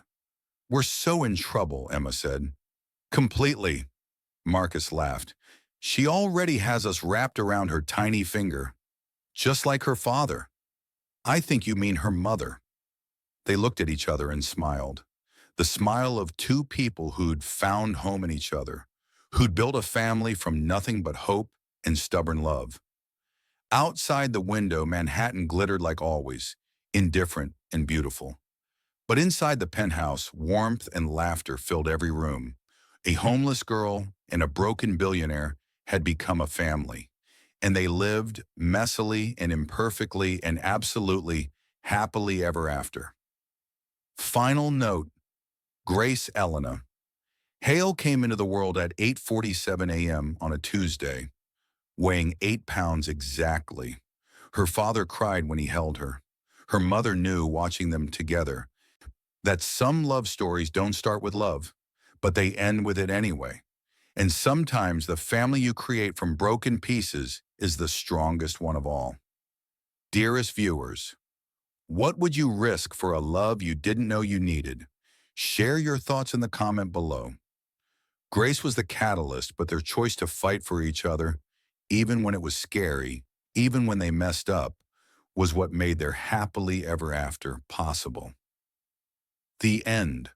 We're so in trouble, Emma said. Completely, Marcus laughed. She already has us wrapped around her tiny finger, just like her father. I think you mean her mother. They looked at each other and smiled. The smile of two people who'd found home in each other, who'd built a family from nothing but hope and stubborn love. Outside the window, Manhattan glittered like always, indifferent and beautiful. But inside the penthouse, warmth and laughter filled every room. A homeless girl and a broken billionaire had become a family, and they lived messily and imperfectly and absolutely happily ever after. Final note, Grace Elena. Hale came into the world at 8:47 a.m. on a Tuesday, weighing 8 pounds exactly. Her father cried when he held her. Her mother knew, watching them together, that some love stories don't start with love, but they end with it anyway. And sometimes the family you create from broken pieces is the strongest one of all. Dearest viewers, what would you risk for a love you didn't know you needed? Share your thoughts in the comment below. Grace was the catalyst, but their choice to fight for each other, even when it was scary, even when they messed up, was what made their happily ever after possible. The end.